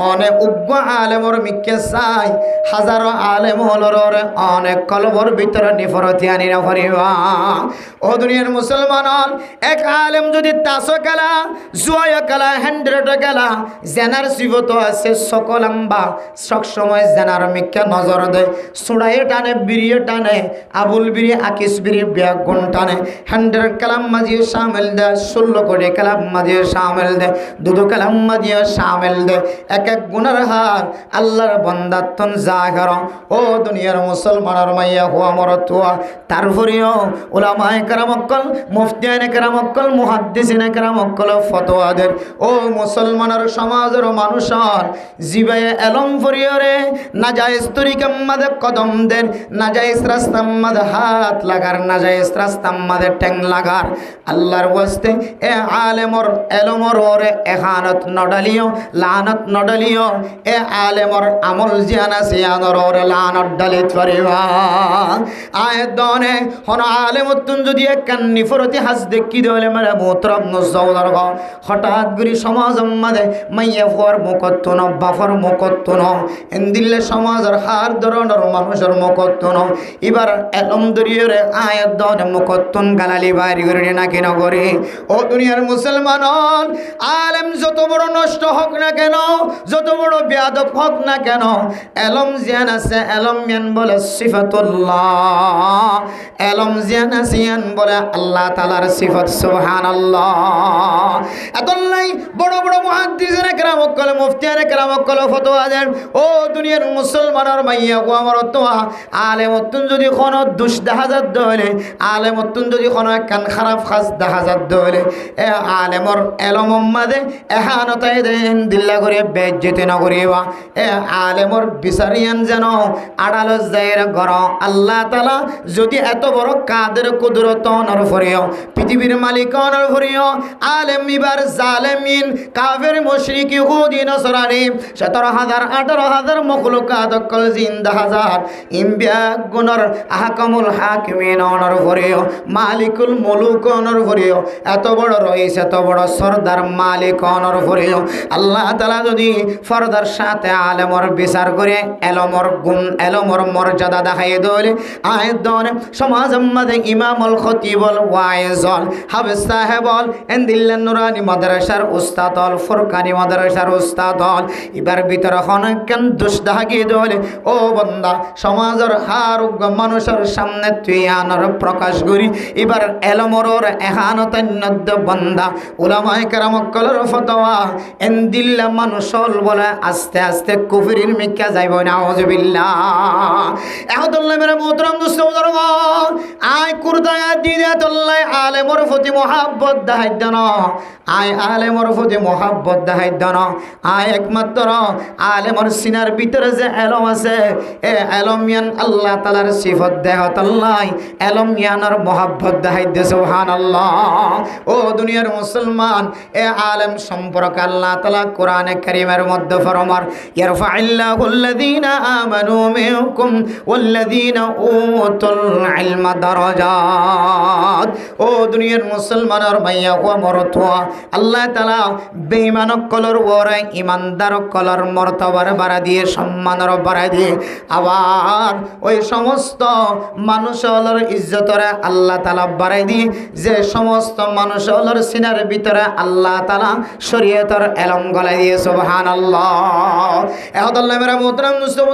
অনেক উগ্র আলেমর মিকে চাই হাজারো আলেম হলর অনেক কলবর ভিতরে নিফরতি আনি না ফরিবা ও দুনিয়ার মুসলমান এক আলেম যদি তাসো খেলা জুয়ায় খেলা হ্যান্ড্রেড খেলা জেনার সিবত আছে সকলাম্বা সব সময় জেনার মিকে নজর দেয় সুড়াইয়ে টানে বিড়িয়ে টানে আবুল বিড়ি আকিস বিড়ি ব্যাগ গুণ টানে হ্যান্ড্রেড কালাম মাঝিয়ে সামিল দেয় 16 কোটি কালাম মাঝিয়ে সামিল দেয় দুদু কালাম মাঝিয়ে সামিল দেয় এক এক গুনার হার আল্লাহর বান্দাতন জাহের ও দুনিয়ার মুসলমানের মাইয়া হুয়া মরতুয়া তারপরেও উলামায়ে কেরাম অকল মুফতিয়ানে কেরাম অকল মুহাদ্দিসিনে কেরাম অকল ফতোয়াদের ও মুসলমানের সমাজের মানুষের জিবায়ে এলম ফরিয়রে নাজায়েজ তরিকার মাঝে কদম দেন নাজায়েজ রাস্তার মাঝে হাত লাগার নাজায়েজ রাস্তার মাঝে ঠ্যাং লাগার আল্লাহর ওয়াস্তে এ আলেমর এলমর ওরে এখানত নডালিও লানত নডালিও এ আলেমর আমল জিয়ানা সিয়ানর ওরে লানত ডালিত পারিবা আয়াত দনে হন আলেমতুন যদি কান্নি ফরতি হাস দেখি দলে মেরে মোহতরম নজওয়ার গ হঠাৎ গুরি সমাজ মাঝে মাইয়া ফর মুকত্তন বাফর মুকত্তন এন্দিল্লে সমাজের হার ধরনের মানুষের মুকত্তন এবার এলম দরিয়রে আয়াত দনে মুকত্তন গালালি বাইরে করে নাকি নগরে ও দুনিয়ার মুসলমান আলেম যত বড় নষ্ট হোক না কেন যত বড় বেয়াদব হোক না কেন এলম জিয়ান আছে এলম মিয়ান বলে সিফাতুল্লাহ এলম জিয়ান আসিয়ান বলে আল্লাহ তাআলার সিফত সুবহানাল্লাহ এতলাই বড় বড় মুহাদ্দিসিনে কেরাম কল মুফতিয়ানে কেরাম কল ফতোয়া দেন ও দুনিয়ার মুসলমানের মাইয়া গো আমার তো আলেমতুন যদি কোন দুষ দেখা যাত দলে আলেমতুন যদি কোন কান খারাপ খাস দেখা যাত দলে এ আলেমর এলম মাদে এহানতাই দেন দিল্লা করে বেজ্জতি না করিবা এ আলেমর বিচারিয়ান যেন আড়াল জায়ের গর আল্লাহ তাআলা যদি এত বড় কাদের কুদরত অনর ফরিও পৃথিবীর মালিক অনর ফরিও আলেম ইবার জালেমিন কাফের মুশরিক ইহুদি নসরানি 17,000 18,000 মখলুকাত কল জিন্দা হাজার ইম্বিয়া গুনর আহকামুল হাকিমিন অনর ফরিও মালিকুল মুলুক অনর ফরিও এত বড় রইস এত বড় সরদার মালিক অনর ফরিও আল্লাহ তাআলা যদি ফরদার সাথে আলেমর বিচার করে এলমর গুণ এলমর মর্যাদা দেখাই দলে আয়াত দনে সমাজ মাঝে ইমামুল খতিবুল ওয়াইজল হাফেজ সাহেবল এন্দিল্লা নুরানি মাদ্রাসার উস্তাদল ফুরকানি মাদ্রাসার উস্তাদল এবার ভিতর হনকেন দুষ দেখাই দলে ও বান্দা সমাজের হার মানুষের সামনে তুই আনার প্রকাশ করি এবার এলমরর এহানতান্যদ বান্দা উলামায়ে কেরাম কলর ফতোয়া এন্দিল্লা মানুষল বলে আস্তে আস্তে কুফরির মিক্কা যাইব নাউজুবিল্লাহ এহদুল্লাহ মেরে মোহতরম দোস্ত বুজুর্গ আয় কুরতা দিনে তল্লাই আলেমর প্রতি মোহাব্বত দেখাই দেন আয় আলেমর প্রতি মোহাব্বত দেখাই দেন আয় একমাত্র আলেমর সিনার ভিতরে যে এলম আছে এ এলমিয়ান আল্লাহ তাআলার সিফত দেহ তল্লাই এলমিয়ানের মোহাব্বত দেখাই দে সুবহানাল্লাহ ও দুনিয়ার মুসলমান এ আলেম সম্পর্কে আল্লাহ তাআলা কোরআনে কারীমের মধ্যে ফরমান ইয়ারফাইল্লাহুল্লাযীনা আমানু মিনকুম ওয়াল্লাযীনা উতুল ইলমা দারাজাত ও দুনিয়ার মুসলমানের মাইয়া ও মরতুয়া আল্লাহ তাআলা বেঈমান কলর ওরে ইমানদার কলর মর্তবার বাড়া দিয়ে সম্মানের বাড়া দিয়ে আবার ওই সমস্ত মানুষের ইজ্জতরে আল্লাহ তাআলা বাড়াই দিয়ে যে সমস্ত মানুষের সিনার ভিতরে আল্লাহ তাআলা শরীয়তের এলম গলাই দিয়ে সুবহানাল্লাহ এহদাল্লাহ মেরা মুহতারাম মুসলিম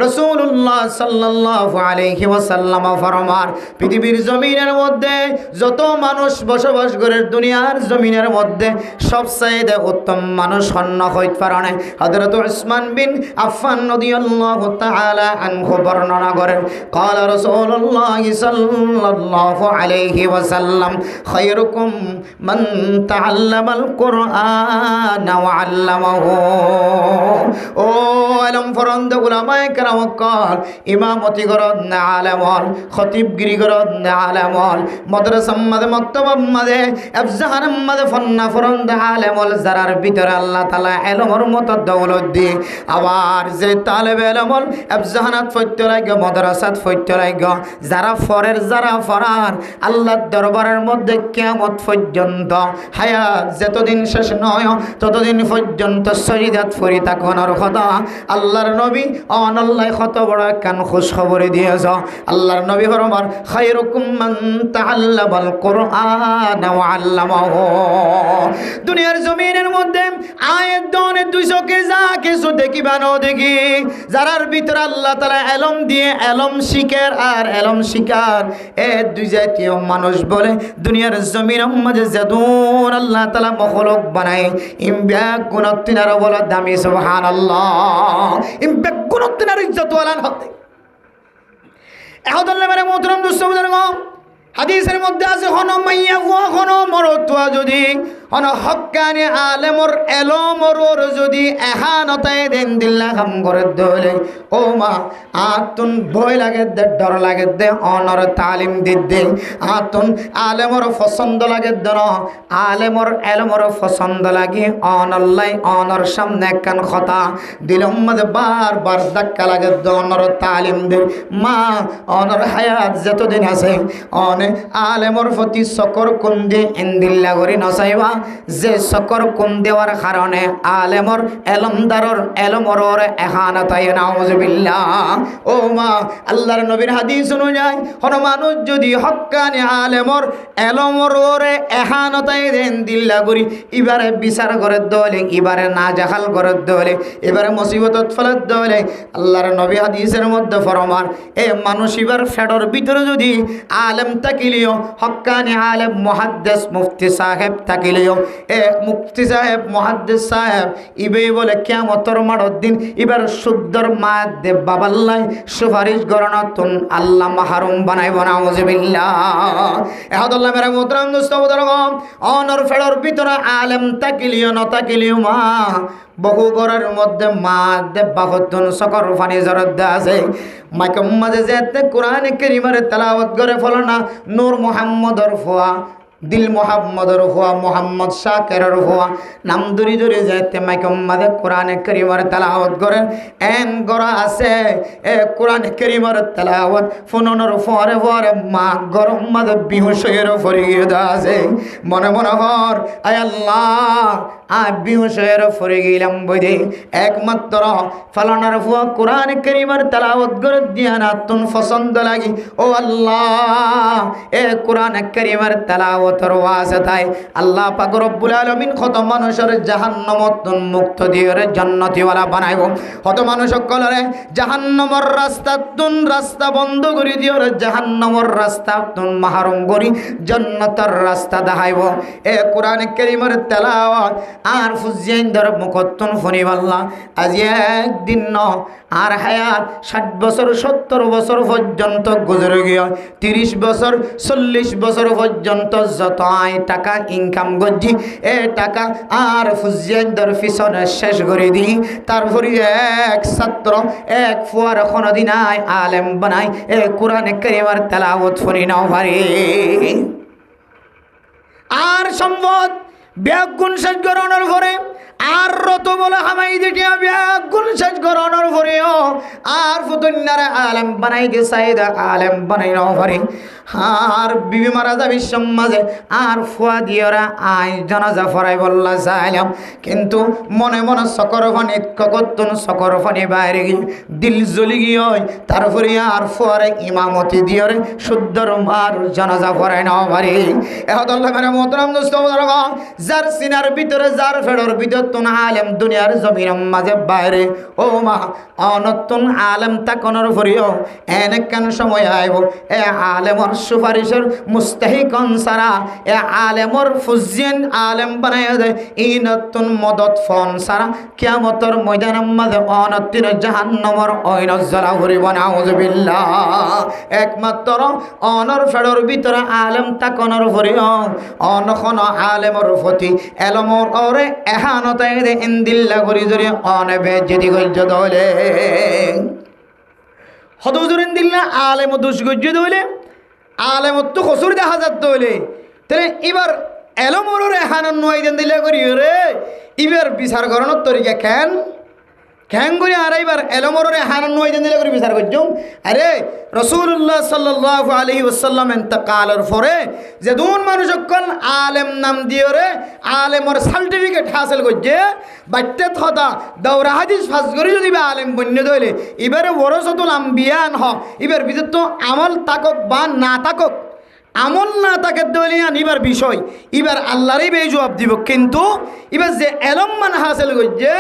রাসূলুল্লাহ সাল্লাল্লাহু আলাইহি ওয়াসাল্লাম ফরমান পৃথিবীর জমিনের মধ্যে যত মানুষ বসবাস করে দুনিয়ার জমিনের মধ্যে সবচেয়ে উত্তম মানুষ হন্য হইতে পারে না হযরত উসমান বিন আফফান রাদিয়াল্লাহু তাআলা আনহু বর্ণনা করেন قال رسول الله صلى الله عليه وسلم خيركم من تعلم القرآن وعلمه ও আলম ফরন্দ উলামায়ে কেরাম কল ইমামতি গরদ না আলেমল খতিবগিরি গরদ না আলেমল মাদ্রাসা মাদে মক্তব মাদে আফজাহান মাদে ফন্না ফরন্দ আলেমল যারার ভিতরে আল্লাহ তাআলা ইলমের মত দৌলত দি আবার যে তালেব ইলমল আফজাহানাত ফইতে লাগে মাদ্রাসাত ফইতে লাগে যারা ফরের যারা ফরার আল্লাহর দরবারের মধ্যে কিয়ামত পর্যন্ত হায়াত যতদিন শেষ নয় ততদিন পর্যন্ত শহীদাত ফরি করি তাকনের কথা আল্লাহর নবী অনল্লাহ কত বড় কান খুশ খবরে দিয়েছ আল্লাহর নবী ফরমান খায়রুকুম মান তাআল্লামাল কুরআন ওয়া আল্লামাহু দুনিয়ার জমিনের মধ্যে আয়াত দনে 200 কে যা কিছু দেখিবা না দেখি যারার ভিতরে আল্লাহ তাআলা ইলম দিয়ে ইলম শিকার আর ইলম শিকার এ দুই জাতীয় মানুষ বলে দুনিয়ার জমিনের মধ্যে যদুন আল্লাহ তাআলা মখলুক বানায় ইমবাক গুণতিনার বলে দামি সুবহানাল্লাহ ইমবাক গুণতিনার ইজ্জত ওয়ালান হতে এহদাল্লাহ মানে মোহতরম দোস্ত বুজুর্গ হাদিসের মধ্যে আছে হন মাইয়া হন মরতুয়া যদি হন হক্কানি আলেমর এলমর যদি এহানতায় দেন দিল্লা কাম করে দলে ও মা আতুন ভয় লাগে দে ডর লাগে দে অনর তালিম দিদ্দে আতুন আলেমর পছন্দ লাগে দন আলেমর এলমর পছন্দ লাগে অনল্লাই অনর সামনে কান কথা দিলম মধ্যে বারবার ধাক্কা লাগে অনর তালিম দে মা অনর হায়াত যতদিন আছে অনে আলেমর প্রতি সকর কুন্দে ইন্দিল্লা করি নসাইবা যে সকর কুন দেওয়ার কারণে আলেমর এলমদারর এলমরর এহানাতায় নাউজুবিল্লাহ ও মা আল্লাহর নবীর হাদিস অনুযায়ী কোন মানুষ যদি হক্কানি আলেমর এলমরর এহানাতায় দেন দিল্লা করি এবারে বিচার করে দলে এবারে নাজাহাল করে দলে এবারে মুসিবতত ফেলত দলে আল্লাহর নবী হাদিসের মধ্যে ফরমান এ মানুষ এবার ফেডর ভিতরে যদি আলেম তাকিলিও হক্কানি আলেম মুহাদ্দিস মুফতি সাহেব তাকিলিও এ মুফতি সাহেব মুহাদ্দিস সাহেব ইবে বলে কিয়ামতের মাঠের দিন এবার শুদ্ধর মায়াত দে বাবাল্লাই সুপারিশ গণনাতুন আল্লাহ মাহরুম বানাইব নাউজুবিল্লাহ এহাদাল্লাহ মেরা মোহতরম দোস্ত বুজুর্গ অনর ফেডর ভিতরে আলেম তাকিলিও ন তাকিলিও মা বহু ঘরের মধ্যে মা দে বাহতুন সকর ফানি জরদ আছে মাইকম মাঝে যেতে কোরআন কারীমের তেলাওয়াত করে ফলনা নূর মুহাম্মদর ফুয়া দিল মোহাম্মদর হুয়া মোহাম্মদ শাকেরের হুয়া নাম ধরি ধরে যেতে মাইকম মাঝে কোরআন কারীমের তেলাওয়াত করেন এন গড়া আছে এ কোরআন কারীমের তেলাওয়াত ফোনর ফরে ফরে মা গরম মাঝে বিহুশের ফরিয়ে আছে মনে মনে হর আয় আল্লাহ বিহুশের ফরে গেলাম বইদে একমাত্র ফালানার ফুয়া কোরআন কারীমের তেলাওয়াত করে দিয়া না তুন পছন্দ লাগি ও আল্লাহ এ কোরআন কারীমের তেলাওয়াত আল্লাহ পাক রব্বুল আলামিন কত মানুষের জাহান্নামত মুক্ত দিয়ে জান্নাতি ওয়ালা বানাইব কত মানুষ সকলরে জাহান্নামের রাস্তা বন্ধ করে দিও জাহান্নামের রাস্তা তুন মাহরুম করি জান্নাতের রাস্তা দেখাইব এ কোরআন কারীমের তেলাওয়াত আর ফুজিয়ান দর মুকত্তন ফনিব আল্লাহ আজ একদিন ন আর হায়াত 60 বছর 70 বছর পর্যন্ত গুজরে গিয়ে 30 বছর 40 বছর পর্যন্ত যত টাকা ইনকাম করছি এ টাকা আর ফুজিয়ানদের পিছনে শেষ করে দিই তারপরে এক ছাত্র এক ফুয়ার কোনদিন আলেম বানাই এ কোরআন কারীমের তেলাওয়াত শুনি নাও পারে আর সম্পদ ব্যাগুণ শেষ করানোর পরে আর রত বলে হামাই দেখিয়া ব্যাগুণ শেষ করানোর পরেও আর ফুতুন্নারে আলেম বানাই দিয়ে সাইদা আলেম বানাই নাও পারে আর বিবি মারা যাবি সমাজে আর ফুয়া দিয়রা আই জানাজা ফরাই বললা চাইলাম কিন্তু মনে মনে সকর ফানি ককতুন সকর ফানি বাইরে গিয়ে দিল জ্বলি গিয়ে তারপরে আর ফুয়ারে ইমামতি দিয়রে শুদ্ধর মার জানাজা ফরাই নাও পারে এহদাল্লাহ মেরে মোহতরম দোস্ত বুজুর্গ যার সিনার ভিতরে যার ফেডর ভিতর তুন আলেম দুনিয়ার জমির মাঝে বাইরে ও মা অনতুন আলেম তাকনের পরেও এনে কেন সময় আইব এ আলেমর সুপারিশের মুস্তাহিকন সারা এ আলেমর ফুজিয়ান আলেম বানাইয়া দেয় ই নতুন মদত ফন সারা কিয়ামতের ময়দানের মাঝে অনতির জাহান্নামের অইন জ্বালা ভরিব নাউজুবিল্লাহ একমাত্র অনর ফেডর ভিতরে আলেম তাকনের পরেও অনখন আলেমর প্রতি এলমর ওরে এহানতায় দে ইন্দিল্লা করি ধরে অনবে যদি গজ্জ দলে হদুজুর ইন্দিল্লা আলেম দুষ গজ্জ দলে আলেমত তো খসুর দেখা যাত হইলে তাহলে এবার এলমর এহানন নয় দেন দিল্লা করি রে এবার বিচার করানোর তরিকা কেন খেঙ্গুরি আড়াইবার এলমরে হারান নয়দিন দিলে করে বিচার করছুম। আরে রসুল্লাহ সাল্লাল্লাহু আলাইহি ওয়াসাল্লাম ইন্তেকালের পরে যে দুন মানুষ সকল আলেম নাম দিয়ে রে আলেমর সার্টিফিকেট হাসিল করছে বাচ্চা থতা দৌরা হাদিস ফাঁস করে যদি বা আলেম বন্য দইলে এবারে ওরসতুল আম্বিয়ান হ এবার বিদ্যুৎ আমল তাকক বা না তাকক আমল না তাকে দলিয়ান এবার বিষয় এবার আল্লাহরই বে জবাব দিব। কিন্তু এবার যে এলম মান হাসিল করছে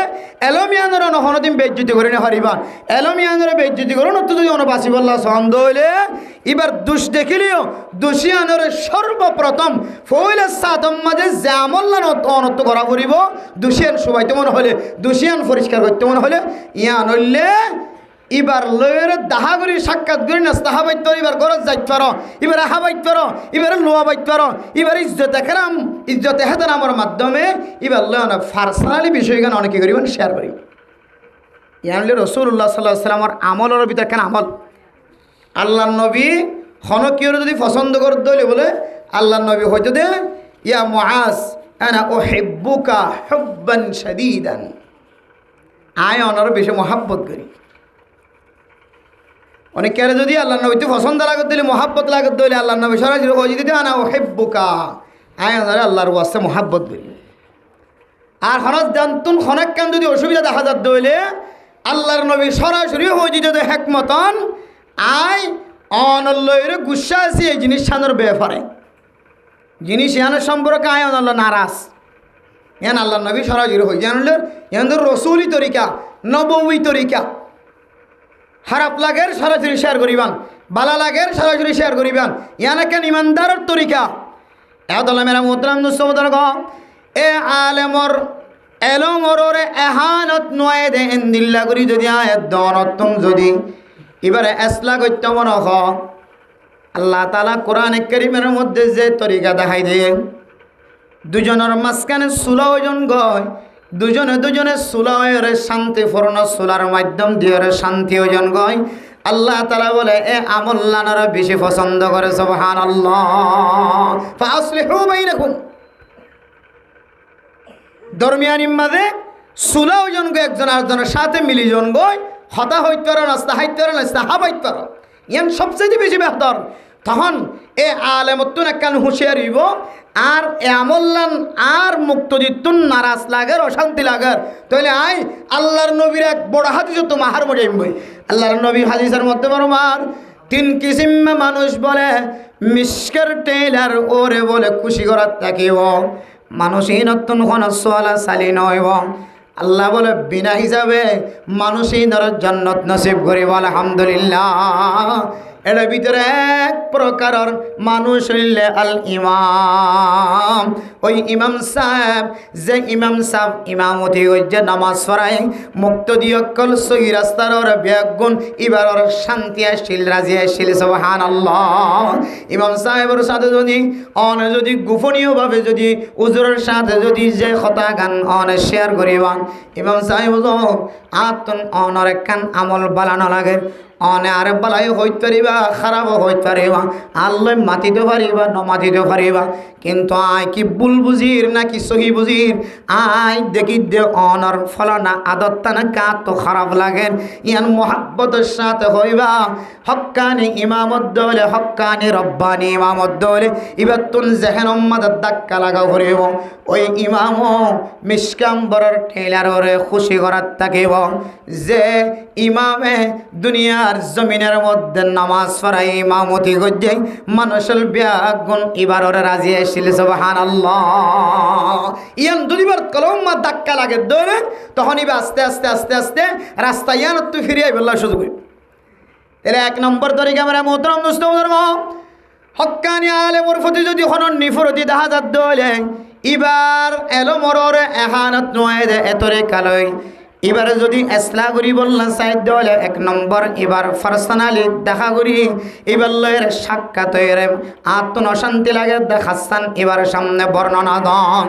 এলমিয়ানের নহনদিন বেজ্জতি করে না হারিবান এলমিয়ানের বেজ্জতি করুন তো যদি অনবাসী বল্লা সন্দ হইলে এবার দুষ দেখিলেও দোষিয়ানের সর্বপ্রথম ফইলে সাতম মাঝে যে আমল্লা অনত্ব করা পড়িব দোষিয়ান সবাইতে মনে হলে দোষিয়ান পরিষ্কার করতে মনে হলে ইয়ান হইলে এবার লয়ের দাহা করি সাক্ষাৎ করি না তাহা বাইত পারো এবার গরজ যাইতে পারো এবার আহা বাইত পারো এবার লোয়া বাইত পারো এবার ইজ্জতে খেলাম ইজ্জতে হেতেন আমার মাধ্যমে এবার লয় না পার্সোনালি বিষয়গান অনেকে করিবেন শেয়ার করি ইয়ানলে রসুল্লাহ সাল্লাল্লাহু আলাইহি ওয়াসাল্লামর আমলের ভিতরে কেন আমল আল্লাহ নবী হনকিয়র যদি পছন্দ করে দইলে বলে আল্লাহ নবী হয়তো দে ইয়া মুআজ আনা উহিব্বুকা হুব্বান শাদীদান আয় অনার বেশি মহাব্বত করি অনেকে যদি আল্লাহ নবী তো পছন্দ লাগত দিলে মহাব্বত লাগত দিলে আল্লাহ নবী সরাসরি ওই যদি আনা উহিব্বুকা আয় অনারে আল্লাহর ওয়াস্তে মহাব্বত করি আর হরজ জানতুন খনাক কান যদি অসুবিধা দেখা যাত দইলে আল্লাহর নবী সরাসরি হয়ে যদি হেকমতন আয় অনল্লয়ের গুসা আছে এই জিনিস সানোর ব্যাপারে জিনিস ইয়ানের সম্পর্কে আয় অনল্ল নারাজ ইয়ান আল্লাহ নবী সরাসরি হয়ে জানলে ইয়ান রসুলি তরিকা নবী তরিকা খারাপ লাগের সরাসরি শেয়ার করিবান বালা লাগের সরাসরি শেয়ার করিবান ইয়ান কেন ইমানদারের তরিকা এদলা মেরা মোহতারাম দুস্তমতর গ এ আলেমর এলমরে এহানত নয় দে এন্দিল্লা করি যদি আয়াত দনতম যদি এবারে এসলা করতে মনে হ আল্লাহ তাআলা কোরআনে কারীমের মধ্যে যে তরিকা দেখাই দিয়ে দুজনের মাঝখানে সুলা ওজন গয় দুজনে সুলায়ের শান্তিপূর্ণ সুলার মাধ্যম দিয়ে শান্তি ওজন গয় আল্লাহ তাআলা বলে এ আমল্লানারা বেশি পছন্দ করে সুবহানাল্লাহ ফাসলিহু বাইনাকুম দরমিয়ানির মাঝে সুলা ওজন গয় একজন আরেকজনের সাথে মিলিজন গয় হতা হইতে পারো নাস্তা হাইতে পারো নাস্তা হাবাইতে পারো ইয়ান সবচেয়ে বেশি বেহতর তখন এ আলেমতুন একখান হুঁশিয়ার হইব আর এ আমল্লান আর মুক্তদিতুন নারাজ লাগের অশান্তি লাগের তাহলে আয় আল্লাহর নবীর এক বড় হাদিস তো মাহার মজাইম বই আল্লাহর নবী হাদিসের মধ্যে বরমার তিন কিসিম মানুষ বলে মিশকের টেলার ওরে বলে খুশি করার থাকিব মানুষই নতুন কোন সোয়ালা সালি নইব আল্লাহ বলে বিনা হিসাবে মানুষই ধর জান্নাত নসিব করিব আলহামদুলিল্লাহ এর ভিতরে এক প্রকারের মানুষ হইলে আল ইমাম ওই ইমাম সাহেব যে ইমাম সাহেব ইমামতি যে নামাজ পড়ায় মুক্ত দিয়কল সহি রাস্তার ওর ব্যাগুণ এবার ওর শান্তি আসছিল রাজি আসছিল সুবহানাল্লাহ ইমাম সাহেবের সাথে যদি গোপনীয়ভাবে যদি উজুরের সাথে যদি যে কথা গান শেয়ার করিবান ইমাম সাহেব আতন অনর একখান আমল বালানো লাগে অনে আরে বালাই হইতে পারিবা খারাপও হইতে পারিবা আল্লাহ মাতিতে পারিবা নমাতিতে পারিবা কিন্তু আয় কি ভুল বুঝির নাকি সহি বুঝির আয় দেখি দে অনর ফলানা আদতটা না কা তো খারাপ লাগেন ইয়ান মোহাব্বতের সাথে হইবা হক্কানি ইমামত দলে হক্কানি রব্বানি ইমামত দলে এবার তুন যেহেন উম্মাদের ধাক্কা লাগা করিব ওই ইমামও মিসকাম্বরের ঠেলারে খুশি করার থাকিব যে ইমামে দুনিয়ার জমিনের মধ্যে নামাজ পড়াই ইমামতি গজ্জে মানুষের ব্যাগুণ এবারের রাজি আসছিল সুবহানাল্লাহ ইয়ান দুইবার কলমা ধাক্কা লাগে দৌড়ে তখন ইবা আস্তে আস্তে আস্তে আস্তে রাস্তা ইয়ান তুই ফিরে আইবল্লা সুযোগ এর এক নম্বর তরিকা আমরা মোহতারাম দোস্ত হক্কানি আলেমর প্রতি যদি হনন নিফরতি দেখা যাত দলে এবার এলো মরর এহানত নয় দে এতরে কালই এবারে যদি এসলা করি বললাম সাইড দলে এক নম্বর এবার পার্সোনালি দেখা করি এবার লয়ের সাক্ষাৎ হয়ে আত্মন অশান্তি লাগে দেখাচ্ছেন এবার সামনে বর্ণনা দন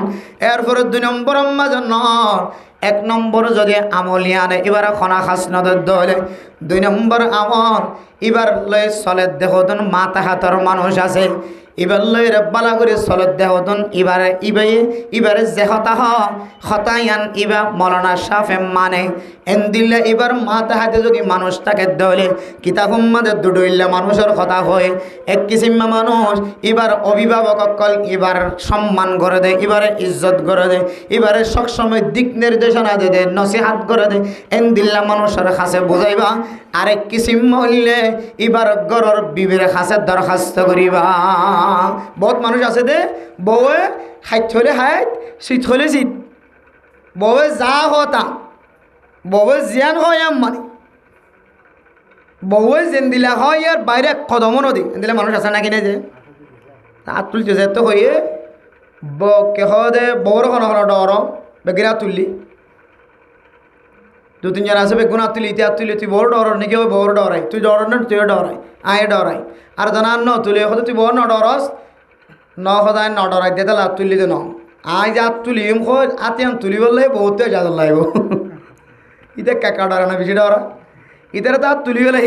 এরপরে দুই নম্বর জন্য এক নম্বর যদি আমলিয়ানে এবার খনা খাস নদের দলে দুই নম্বর আমল এবার লয় চলে দেখুন মাথা হাতর মানুষ আছে ইবার লই বালা করে চলত দেহতন ইবারে যে হতায়ান ইবা মৌলানা শাফে মানে এন দিলে এবার মাথা হাতে যদি মানুষ তাকে দলে কিতাব মাঝে দুডইলে মানুষের কথা হয় এক কিসিমা মানুষ এবার অভিভাবক অকল এবার সম্মান করে দেয় এবারে ইজ্জত করে দেয় এবারে সবসময় দিক নির্দেশনা দে দেয় নসিহাত করে দেয় এন দিল্লা মানুষের কাছে বুঝাইবা আরেক কিসিম হইলে এবার গরর বিবির কাছে দরখাস্ত করিবা বহুত মানুষ আছে দে বউয়ে হাইট হলে হাইট শীত হলে শীত বউয়ে যা হতা বউয়ে জিয়ান হয় মানে বউয়ে যেন দিলা হয় আর বাইরে কদমও নদী দিলে মানুষ আছে না কিনে যে হাত তুলছে যে তো হইয়ে কেহ দে বউর খন ডর বেগিরা তুললি দু তিনজন আছে বেগুন হাত তুলি ইতিহাস তুলি তুই বড় ডর নাকি ওই বউর ডরাই তুই ডর না তুই ডরাই আয় ডরাই আর জানা ন তুলি হতে তুই বড় ন ডরস ন সদায় ন ডরাই দে তাহলে হাত তুললি দে ন আয় যে হাত তুলিম হাতে আন তুলি বললে বহুতে যাদের লাগব ইতে কাকা ডরা না বেশি ডরা ইতারা তো হাত তুলি গেলে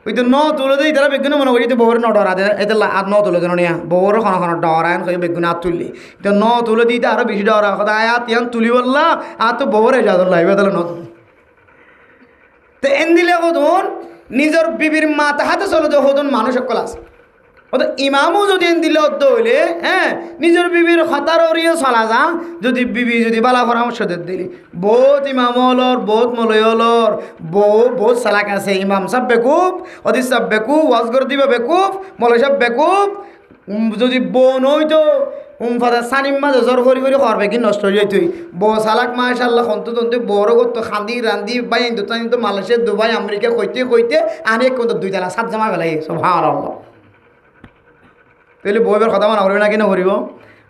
ওই তো ন তুলে দে ইতারা বেগুনে মনে করি তুই বউর ন ডরা দে এতে আর ন তুলে দেন নিয়া বউর খন ডরায় বেগুনে হাত তুললি তো ন তুলে দিতে আরো বেশি ডরা সদায় হাত ইয়ান তুলি বললা আর তো বউরে যাদের লাগবে তাহলে ন তো এন দিলে হতুন নিজের বিবির মাথা হাতে চলে যে হতুন মানুষ সকল আছে অত ইমামও যদি এন দিলে অদ্দ হইলে হ্যাঁ নিজের বিবির হতার ওরিয়ে চলা যা যদি বিবি যদি বালা পরামর্শ দিলি বহুত ইমাম হলর বহুত মলয় হলর বহুত চালাক আছে ইমাম সাহেব বেকুব অদিস সাহেব বেকুব ওয়াজ করে দিবে বেকুব মলয় সাহেব বেকুব যদি বোন হইতো ফাদা সানিম মাঝে জ্বর করি করবে কি নষ্ট হয়ে তুই বউ সালাক মাশাল্লাহ খন্তু তন্তু বড় করতো খান্দি রান্দি বাই তো মালয়েশিয়া দুবাই আমেরিকা কইতে আনে কিন্তু দুই তালা সাত জামা বেলাই সব ভালো তাহলে বউ এবার কথা মানা করবে না কিনা করিব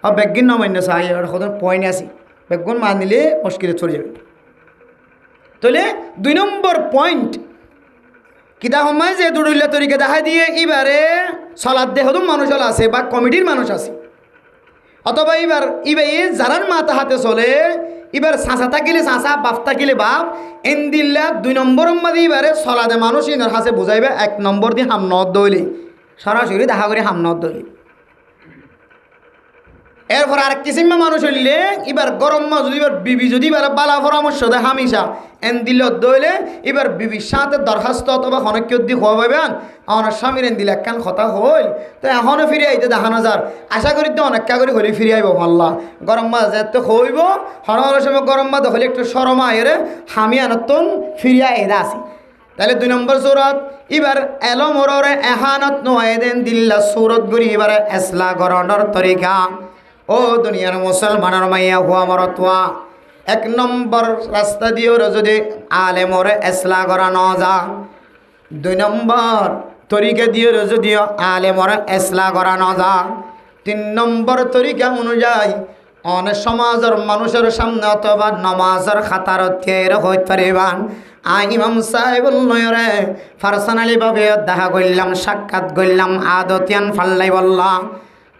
আর বেগিন নমান্য চাই সদন পয়েন্ট আসি বেগুন মানিলে মুশকিলে চলে যাবে তাহলে 2 নম্বর পয়েন্ট কিতা সময় যে দুড়িল্লা তরিকে দেখাই দিয়ে এবারে চলার দেহ মানুষ আছে বা কমিটির মানুষ আছে অথবা এবার যারার মাথা হাতে চলে এবার চাঁচা থাকিলে চাঁচা বাপ থাকিলে বাপ এন দিল্লা 2 নম্বর মাঝে এবারে চলাদে মানুষ ইনার হাতে বুঝাইবে 1 নম্বর দিয়ে হামনত দইলে সরাসরি দেখা করে হামনত দইলে এরপর আরেক কিসিমা মানুষ হইলে এবার গরম মাছ যদি এবার বিবি যদি এবার বালা পরামর্শ দেয় হামিশা এন দিল দইলে এবার বিবির সাথে দরখাস্ত অথবা অনেক দি খোয়া পাইবেন আমার স্বামীর এন দিলে একখান কথা হইল তো এখনও ফিরে আইতে দেখানো যার আশা করি তো অনেক করে হলে ফিরে আইব মাল্লা গরম মাছ যেতে হইব হরহর সময় গরম মাছ হলে একটু সরমা এরে হামি আনতন ফিরিয়া এদা আসি তাহলে 2 নম্বর সুরত এবার এলো মোরে এহানত নোয়েদেন দিল্লা সুরত গুরি এবারে এসলা গরণর তরিকা ও দুনিয়ার মুসলমানের মাইয়া হুয়া মরতুয়া 1 নম্বর রাস্তা দিয়েও যদি আলেমরে এসলা করা ন যা 2 নম্বর তরিকা দিয়ে যদিও আলেমরে এসলা করা ন যা 3 নম্বর তরিকা অনুযায়ী অনেক সমাজের মানুষের সামনে অথবা নমাজের খাতার তের হইতে পারিবান ইমাম সাহেব নয়রে পার্সোনালি ভাবে দেখা করলাম সাক্ষাৎ করলাম আদতিয়ান ফাল্লাই বললাম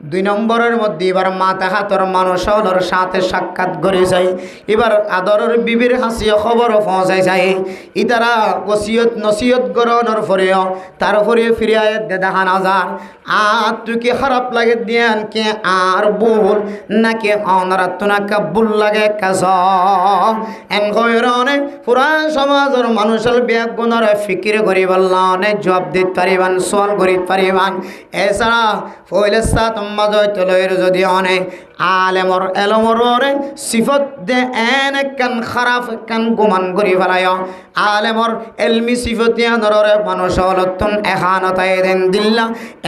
2 নম্বরের মধ্যে এবার মাথা হাতর মানুষের সাথে সাক্ষাৎ করে যায় এবার আদরের বিবির হাসিও খবর পৌঁছাই যায় ইতারা ওসিয়ত নসিয়ত গ্রহণের পরেও তারপরে ফিরে দেখা না যান আর তুই কি খারাপ লাগে দিয়ান কে আর ভুল নাকি অনারাত্মনা কাবুল লাগে কাজ এন খয়রনে পুরা সমাজের মানুষের বেগুণের ফিকির করি বললা অনেক জবাব দিতে পারিবান সওয়াল করি পারিবান এছাড়া ফইলে সাত মজয়তলয়ের যদি অনেক আলেমর এলমরে সিফত দে এন কান খারাপ কান গুমান করি ফেলায় আলেমর এলমি সিফতিয়া নররে মানুষ হলতন এখানতায়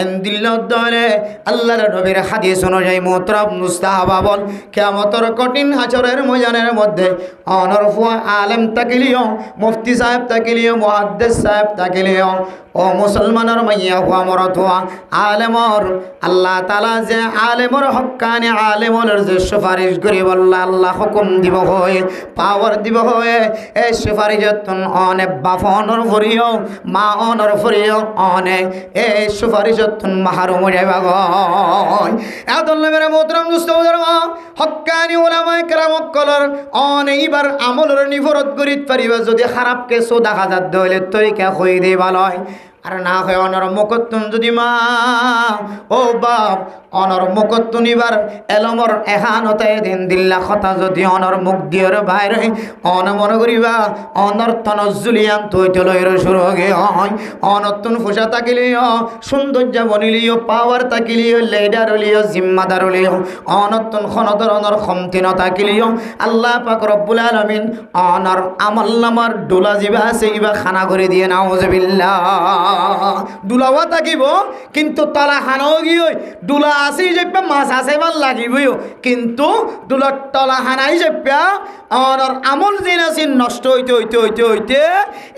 এন দিল্লা দলে আল্লাহর নবীর হাদিস অনুযায়ী মুতরাব মুস্তাহাবা বল কিয়ামতের কঠিন হাসরের ময়দানের মধ্যে অনরফুয়া আলেম তাকিলিও মুফতি সাহেব তাকিলিও মুহাদ্দিস সাহেব তাকিলিও ও মুসলমানের মাইয়া হুয়া মরতুয়া আলেমর আল্লাহ তাআলা যে আলেমর হক্কানি আলেমর যে সুপারিশ করি বললা আল্লাহ হুকুম দিব হয় পাওয়ার দিব হয় এই সুপারিশতন অনেক বাফনর ফরিও মা অনর ফরিও অনেক এই সুপারিশতন মাহরুম যাইবা গয় এতলে মেরে মোহতরম দুস্তবদর হক্কানি উলামায়ে কেরাম কলর অনেকবার আমলের নিফরত করিত পারিবা যদি খারাপ কেসো দেখা যাত দইলে তরিকা কই দেই ভালো হয় আর না হয় অনর মুকত্তুন যদি মা ও বাপ অনর মুকত্তু নিবার এলমর এহানতায় দিন দিল্লা কথা যদি অনর মুখ দিয়র বাইরে অন মনে করিবা অনর্থন জুলিয়ান তুই চলইর শুরু গে হয় অনর্থন ফুসা তাকিলিও সৌন্দর্য বনিলিও পাওয়ার তাকিলিও লেডার হলিও জিম্মাদার হলিও অনর্থন খনদর অনর খমতিন তাকিলিও আল্লাহ পাক রব্বুল আলামিন অনর আমল নামার ডোলা জিবা আছে ইবা খানা করে দিয়ে নাউজুবিল্লাহ ডুলাওয়া থাকিব কিন্তু তলা হানাও গিয়ে ডুলা আসি যাইবা মাছ আছে ভাল লাগিবইও কিন্তু ডুলার তলা হানাই যাইবা অনর আমল দিন আসি নষ্ট হইতে হইতে হইতে হইতে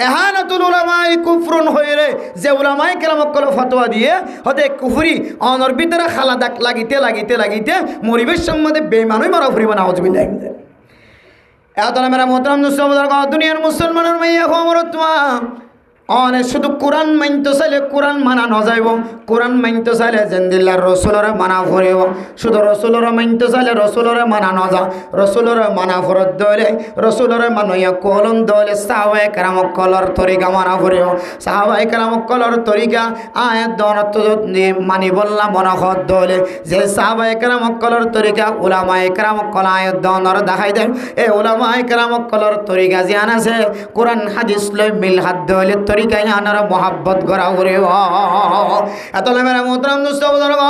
এহানাতুল উলামাই কুফরুন হইরে যে উলামাই কেরামক কল ফতোয়া দিয়ে হতে কুফরি অনর ভিতরে খালা দাগ লাগিতে লাগিতে লাগিতে মরিবের সম্বন্ধে বেঈমানই মারা ফুরিব নাউজুবিল্লাহ এত মেরা মোহতারাম দুনিয়ার মুসলমানের মাইয়া খবরতমা অনেক শুধু কোরআন মানতে চাইলে কোরআন মানা নযাইব কোরআন মানতে চাইলে জেন্দিল্লার রসুলরে মানা ফুরিব শুধু রসুলরে মানতে চাইলে রসুলরে মানা নযা রসুলরে মানা ফুরত দলে রসুলরে মানুয়া কলন দলে সাহাবায়ে কেরামক কলর তরিকা মানা ফুরিব সাহাবায়ে কেরামক কলর তরিকা আয়াত দনত মানি বললা মনখত দলে যে সাহাবায়ে কেরামক কলর তরিকা উলামায়ে কেরামক কল আয়াত দনর দেখাই দেন এই উলামায়ে কেরামক কলর তরিকা জিয়ান আছে কোরআন হাদিস লই মিল হাত দলে তরিকায় আনারা মোহাব্বত করা করে এতলে মেরা মোহতারাম দোস্ত বুজুর্গ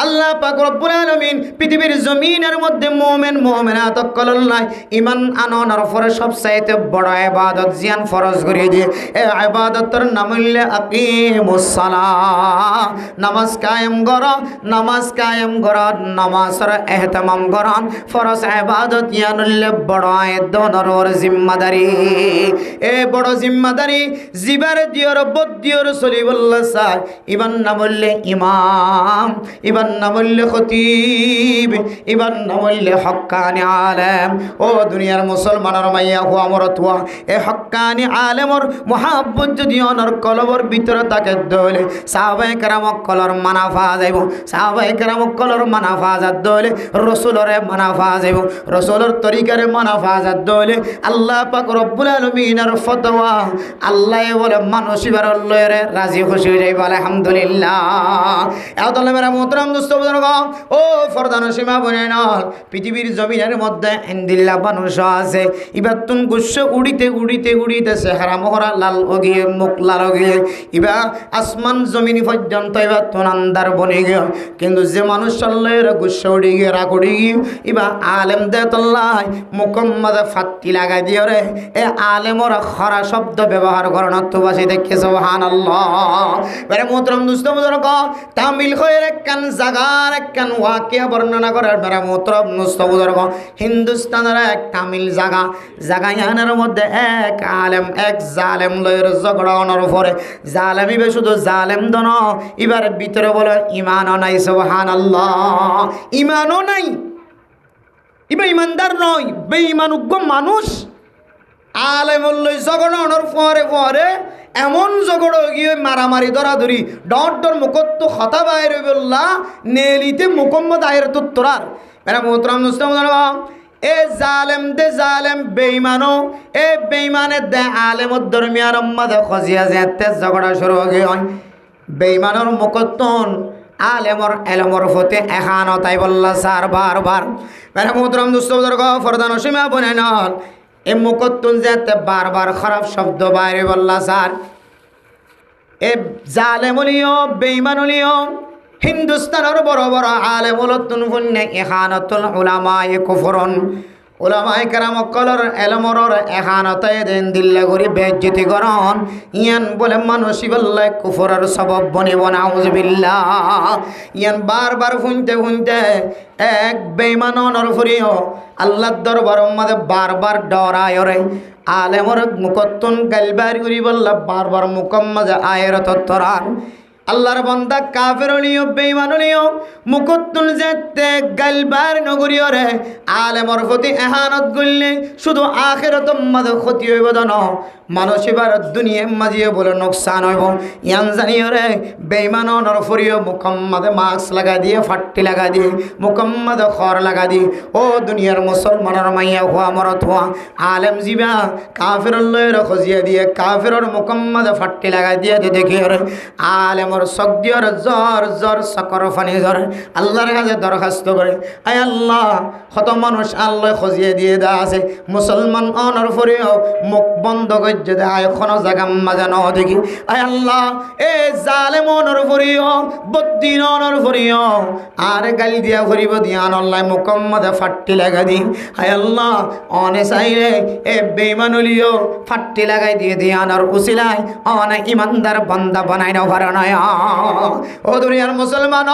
আল্লাহ পাক রব্বুল আলামিন পৃথিবীর জমিনের মধ্যে মুমিন মুমিনাত কল্লাই ঈমান আননের পরে সবচাইতে বড় ইবাদত জিয়ান ফরজ করে দিয়ে এই ইবাদতের নাম হইল আকিমুস সালাহ নামাজ কায়েম করো নামাজ কায়েম করো নামাজের ইহতিমাম করো ফরজ ইবাদত ইয়ান হইল বড় আয়াতর জিম্মাদারি এ বড় জিম্মাদারি জিবার দিয়র বদিয়র সলিবুল্লাহ স্যার ইবান না বললে ইমাম ইবান না বললে খতিব ইবান না বললে হক্কানি আলেম ও দুনিয়ার মুসলমানের মাইয়া হুয়া মরতুয়া এ হক্কানি আলেমর মোহাব্বত যদি অনর কলবর ভিতরে তাকে দলে সাহাবায়ে কেরামক কলর মানাফা যাইব সাহাবায়ে কেরামক কলর মানাফা যাত দলে রসুলরে মানাফা যাইব রসুলের তরিকারে মানাফা যাত দলে আল্লাহ পাক রব্বুল আলামিনের ফতোয়া আল্লাহ বলে মানুষ এবার লয়রে রাজি খুশি হয়ে যাইব আলহামদুলিল্লাহ এতলে মেরা মোহতারাম দোস্ত বুজুর্গ ও ফরদান সীমা বনে নল পৃথিবীর জমিনের মধ্যে ইন্দিল্লা মানুষ আছে এবার তুন গুচ্ছ উড়িতে উড়িতে উড়িতে চেহারা মোহরা লাল গিয়ে মুখ লাল গিয়ে এবার আসমান জমিন পর্যন্ত এবার তুন আন্দার বনে গিয়ে কিন্তু যে মানুষ লয়ের গুচ্ছ উড়ি গিয়ে রাগ উড়ি গিয়ে এবার আলেম দে তল্লাই মুকম্মদে ফাত্তি লাগাই দিয়ে রে এ আলেমর খরা শব্দ ব্যবহার করেন বাসী দেখে সুবহানাল্লাহ বেরে মোহতারাম দোস্ত বুজুর্গ তামিল খয়ের একখান জাগার একখান ওয়াকিয়া বর্ণনা করার বেরে মোহতারাম দোস্ত বুজুর্গ হিন্দুস্তানের এক তামিল জাগায়ানের মধ্যে এক আলেম এক জালেম লয়ের ঝগড়া অনর পরে জালেম ইবে শুধু জালেম দন এবার ভিতরে বলে ইমানও নাই সুবহানাল্লাহ ইমানও নাই ইবে ইমানদার নয় বেঈমানুগ্য মানুষ আলেমুল্লই ঝগড়া অনর পরে পরে এমন ঝগড়া গিয়ে মারামারি ধরাধরি ডর ডর মুকত্ত খতা বাইরে বললা নেলিতে মুকম্মদ আয়ের তুত্তরার মেরা মোহতারাম দোস্ত এ জালেম দে জালেম বেঈমানো এ বেঈমানে দে আলেমত দরমিয়ান মধ্যে খজিয়া যেতে ঝগড়া শুরু হয়ে হয় বেঈমানের মুকত্তন আলেমর এলমর ফতে এখানো তাই বললা সার বারবার মেরা মোহতারাম দোস্ত ফরদান সীমা বনে নল এ মুকত্তুন যেতে বারবার খারাপ শব্দ বাইরে বললা স্যার এ জালেমুলিও বেঈমানুলিও হিন্দুস্তানের বড় বড় আলেমুলতুন ফুন্নে ইখানাতুল উলামায়ে কুফরুন উলামায়ে কেরামক কলর এলমরর এখানতায় দেন দিল্লা করি বেজ্জতি করন ইয়ান বলে মানুষই বললে কুফরের সবব বনিব নাউজুবিল্লাহ ইয়ান বারবার শুনতে শুনতে এক বেঈমানর ফুরিও আল্লাহর দরবারের মধ্যে বারবার ডরায় রে আলেমর মুকত্তুন গালবার করি বললা বারবার মুকম্মদ আয়ের তত্তরান আল্লাহর বান্দা কাফেরনিও বেঈমাননিও মুকুতুল যেতে গালবার নগরীয় রে আলেমর প্রতি এহানত গললে শুধু আখিরাত মাদ ক্ষতি হইব দন মানুষিবার দুনিয়া মাঝিয়ে বলে নোকসান হইব ইয়ান জানিও রে বেঈমানর ফরিও মুকম্মদ মাস্ক লাগা দিয়ে ফাট্টি লাগা দিয়ে মুকম্মদ খর লাগা দিয়ে ও দুনিয়ার মুসলমানের মাইয়া হুয়া মরত হুয়া আলেম জিবা কাফের লয়ের খজিয়া দিয়ে কাফেরর মুকম্মদ ফাট্টি লাগা দিয়ে দেখি রে আলেমর সগদিয়র জ্বর জ্বর সকর ফানি জ্বর আল্লাহর কাছে দরখাস্ত করে আয় আল্লাহ কত মানুষ আল্লাহ খজিয়ে দিয়ে দা আছে মুসলমান অনর ফরিও মুখ বন্ধ করে যদি আয় কোনো জায়গা মাঝে ন দেখি আয় আল্লাহ এ জালেম অনর ফরিও বদ্দিন অনর ফরিও আর গালি দিয়া ফরিব দিয়ান আল্লাহ মুকম্মদে ফাট্টি লাগা দি আয় আল্লাহ অনে চাইলে এ বেঈমানুলিও ফাট্টি লাগাই দিয়ে দিয়ানোর উসিলায় অনে ইমানদার বান্দা বানাই না পারে না ও দুনিয়ার মুসলমান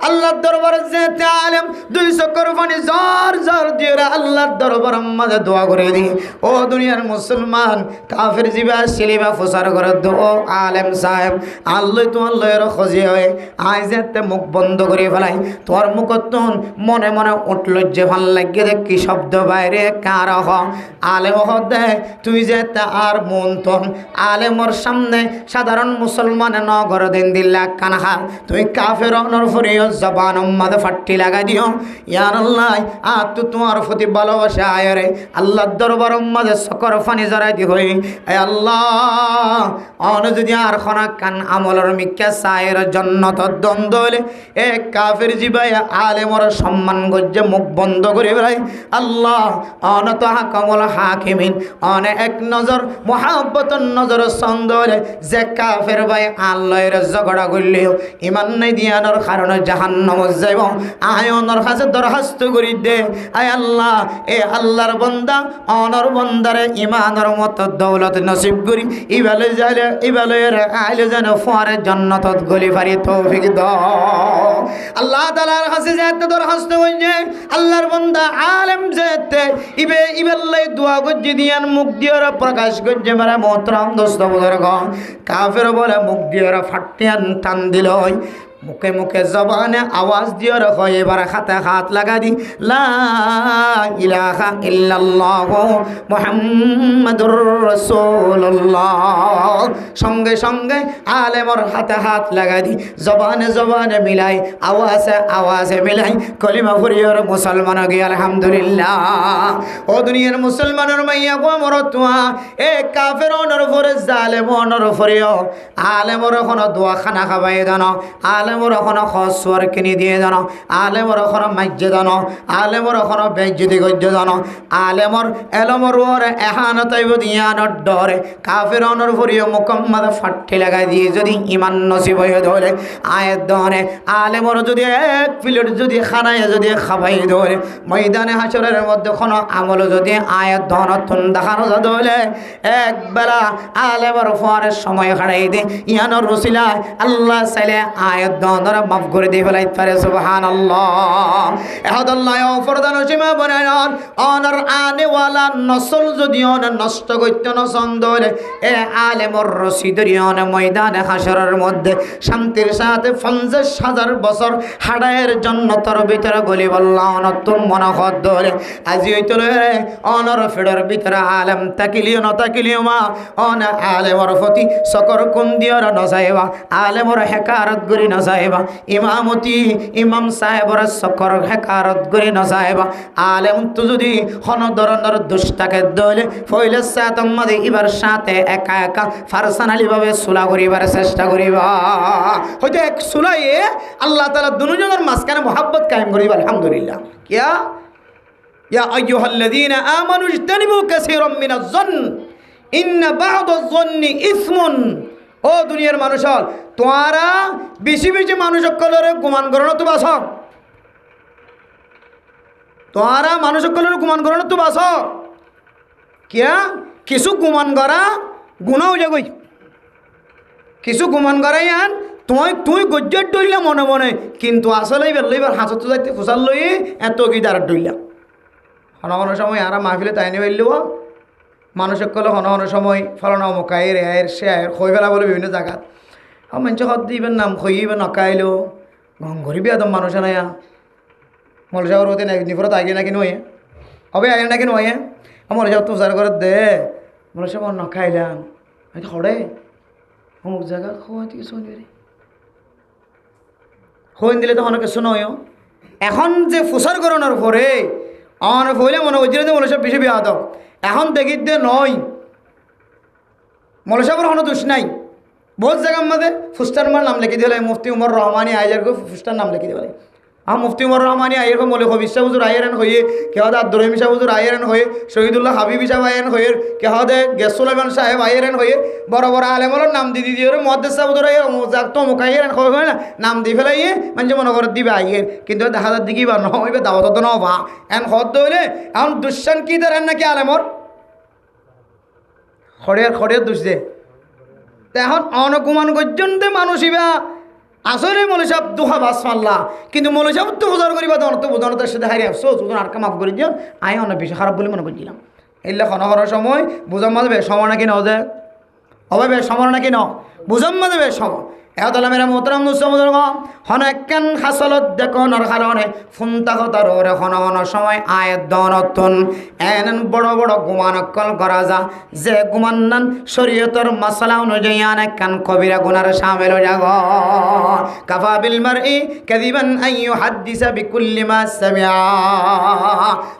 আল্লাহর দরবারে যেতে আলেম 200 কোরবানি জ্বর জ্বর দিয়ে আল্লাহর দরবার মাঝে দোয়া করে দি ও দুনিয়ার মুসলমান কাফের জিবা সিলিবা ফুসার করে দো আলেম সাহেব আল্লাহ তো আল্লাহর খোঁজে হয়ে আজ যেতে মুখ বন্ধ করে ফেলাই তোর মুখতন মনে মনে উঠল যে ভাল লাগে দেখ কি শব্দ বাইরে কার হ আলেম দে তুই যেতে আর মন তন আলেমর সামনে সাধারণ মুসলমান নগর দিন দিল্লা কানহা তুই কাফের অনর ফরিও জবান মাদে ফাট্টি লাগাই দিও ইয়ার আল্লাহ আর তু তোমার প্রতি ভালোবাসা আয়রে আল্লাহর দরবার মাঝে সকর ফানি জড়াই দি হই এ আল্লাহ অন যদি আর খনা কান আমলর মিক্কা সায়ের জন্নত দ্বন্দ্ব হলে এ কাফের জিবাই আলেমর সম্মান গজ্জে মুখ বন্ধ করে বেড়াই আল্লাহ অন তো হাকমল হাকিমিন অনে এক নজর মোহাব্বতর নজর ছন্দ হলে যে কাফের ভাই আল্লাহর ঝগড়া করলেও ইমান নাই দিয়ানোর কারণে জাহান্নাম যাইব আয়নর কাছে দরখাস্ত করি দে আয় আল্লাহ এ আল্লাহর বান্দা অনর বান্দারে ইমানের মতো দৌলত নসিব করি ইবালে যাইলে ইবালের আইলে যেন ফরে জান্নাতত গলি পারি তৌফিক দাও আল্লাহ তাআলার কাছে যেতে দরখাস্ত কইছে আল্লাহর বান্দা আলেম যেতে ইবেল্লাই দোয়া গজ্জি দিয়ান মুখ দিয়ার প্রকাশ গজ্জে মারা মোহতরম দোস্ত বুজুর্গ কাফের বলে মুখ দিয়ার ফাটিয়ান টান দিল মুখে মুখে জবানে আওয়াজ দিয়ে রাখো এবার হাতে হাত লাগা দি লা ইলাহা ইল্লাল্লাহ মুহাম্মাদুর রাসূলুল্লাহ সঙ্গে সঙ্গে আলেমর হাতে হাত লাগা দি জবানে জবানে মিলাই আওয়াজে আওয়াজে মিলাই কলিমা পড়িয়র মুসলমান গিয়ে আলহামদুলিল্লাহ ও দুনিয়ার মুসলমানের মাইয়া গো মরতুয়া এ কাফেরনের উপরে জালেমনের উপরেও আলেমর কোনো দোয়া খানা খাবাই দানো আলেমর কোনো খসওয়ার কিনে দিয়ে জানো আলেমর কোনো মাজ্জে জানো আলেমর কোনো বেজ্জতি গজ্জে জানো আলেমর এলমর ওরে এহানতাইব দিয়ানোর ডরে কাফেরনের উপরেও মুকম্মদ ফাট্টি লাগাই দিয়ে যদি ইমান নসিব হয়ে ধরে আয়ের দনে আলেমর যদি এক প্লেট যদি খানায় যদি খাবাই ধরে ময়দানে হাসরের মধ্যে কোনো আমল যদি আয়ের ধনতন দেখানো ধরে এক বেলা আলেমর ফরের সময় হারাই দে ইয়ানোর রসিলায় আল্লাহ চাইলে আয়ের ধনরা মাফ করে দিয়ে ফেলাই পারে সুবহানাল্লাহ এহাদাল্লাহ ফরদান সীমা বনায় অনর আনেওয়ালা নসল যদি অন নষ্ট করতে নসন্দ হলে এ আলেমর রসিদরি অন ময়দানে হাসরের মধ্যে শান্তির সাথে 50,000 বছর হাড়ায়ের জন্য তোর ভিতরে গলি বললাম নতুন মনোহর ধরে আজি হইতো রে অনর ফেডর ভিতরে আলেম তাকিলিও ন তাকিলিও মা অন আলেমর প্রতি সকর কোন দিয়র নসাইবা আলেমর হেকারত গরি নসাইবা ইমামতি ইমাম সাহেবর সকর হেকারত গরি নসাইবা আলেম তো যদি হন ধরনের দুষ্টাকে দলে ফইলে সাতম মাদে ইবার সাথে একা একা ফারসানালি ভাবে সুলা করিবার চেষ্টা করিবা হয়তো এক সুলাইয়ে আল্লাহ তাআলা দুজনের মাঝখানে মোহাব্বত কায়েম করিবা আলহামদুলিল্লাহ কিয়া ইয়া আইয়ুহাল্লাযীনা আমানু ইজতানিবু কাসীরাম মিনাজ-যন্ন ইন্না বা'দাজ-যন্নি ইসমুন ও দুনিয়ার মানুষ হল তোরা বেশি বেশি মানুষ সকলের গুমান করো না তো বাস তোরা মানুষ সকলের গুমান করো না তো বাস কিয়া কিছু গুমান করা গুণাও যাগই কিছু গুমান করাই আন তুই গজ্জের ডইলা মনে মনে কিন্তু আসলে এবার হাসত যাইতে ফুসাল লই এত কি দাঁড় ডইলা কোনো সময় আর মাহফিলে তাই নিয়ে ফেললিব মানুষের কলে কোনো সময় ফলানো অমুক আয়ের সে আয়ের হয়ে ফেলা বলে বিভিন্ন জায়গা মানুষ হদ দিবেন নাম খইবেন নকাইলো গং গরিবি একদম মানুষ নাইয়া মলসাবর হতে নিফরত আগে নাকি নয় হবে আগে নাকি নয় মলসাব তো সার করে দে মলসাব নখাইলাম হরে অমুক জায়গা খোয়া থেকে শোন রে হইন দিলে তো অনেক শোনয় এখন যে ফুসার করানোর পরে অনেক হইলে মনে হচ্ছে যে মলসাব বেশি বিয়া দাও এখন দেখি দে নয় মলসাবর কোনো দোষ নাই বহুত জায়গার মধ্যে ফুস্টার মার নাম লিখে দিলে মুফতি উমর রহমানি আইজারকে ফুস্টার নাম লিখে দিলে মুফতি উমর রহমানি আইয়ের মৌলিক হবিশা হুজুর আইয়ারেন হয়ে কেহাদে আব্দুর রহিম শাহ হুজুর আইয়ারেন হয়ে শহীদুল্লাহ হাবিবি সাহেব আইয়ারেন হয়ে কেহাদে গেসুলাইমান সাহেব আইয়ারেন হয়ে বড় বড় আলেমর নাম দি দিয়ে মহাদ্দেশ সাহেব হুজুর তো মুখ আইয়ারেন হয় না নাম দি ফেলাই মানুষ মনে করে দিবে আইয়ের কিন্তু দেখা যার দিকে বা নহইবে দাওয়াত তো নবা এখন হদ হইলে এখন দুঃসান কি দেন নাকি আলেমর খড়িয়ার দুষ দে এখন অনকুমান পর্যন্ত মানুষ ইবা আসলে মৌলসাব দুহা বাস মাল্লা কিন্তু মৌলসাব তো বোঝার করিবা তো বোঝানো তার সাথে হারিয়ে আসছো দুজন আর মাফ করে দিও আই অনেক বেশি খারাপ বলে মনে করছিলাম এলে খন করার সময় বুঝাম মাঝে বেশ সময় নাকি ন যে হবে বেশ সময় নাকি ন বুঝাম মাঝে বেশ সময় এতলা মেরা মোহতরাম নুসমুদর হনেকান হাসলত দেখনের কারণে ফুন্তা হতার ওরে হন সময় আয়ের দনতন এন বড় বড় গুমানকল করা যা যে গুমান্নান শরীয়তর মশলা অনুযায়ী অনেকান কবিরা গুনার সামিল যাব কাফা বিল মারই কাযিবান আইয়ু হাদিসা বিকুল্লি মা সামিআ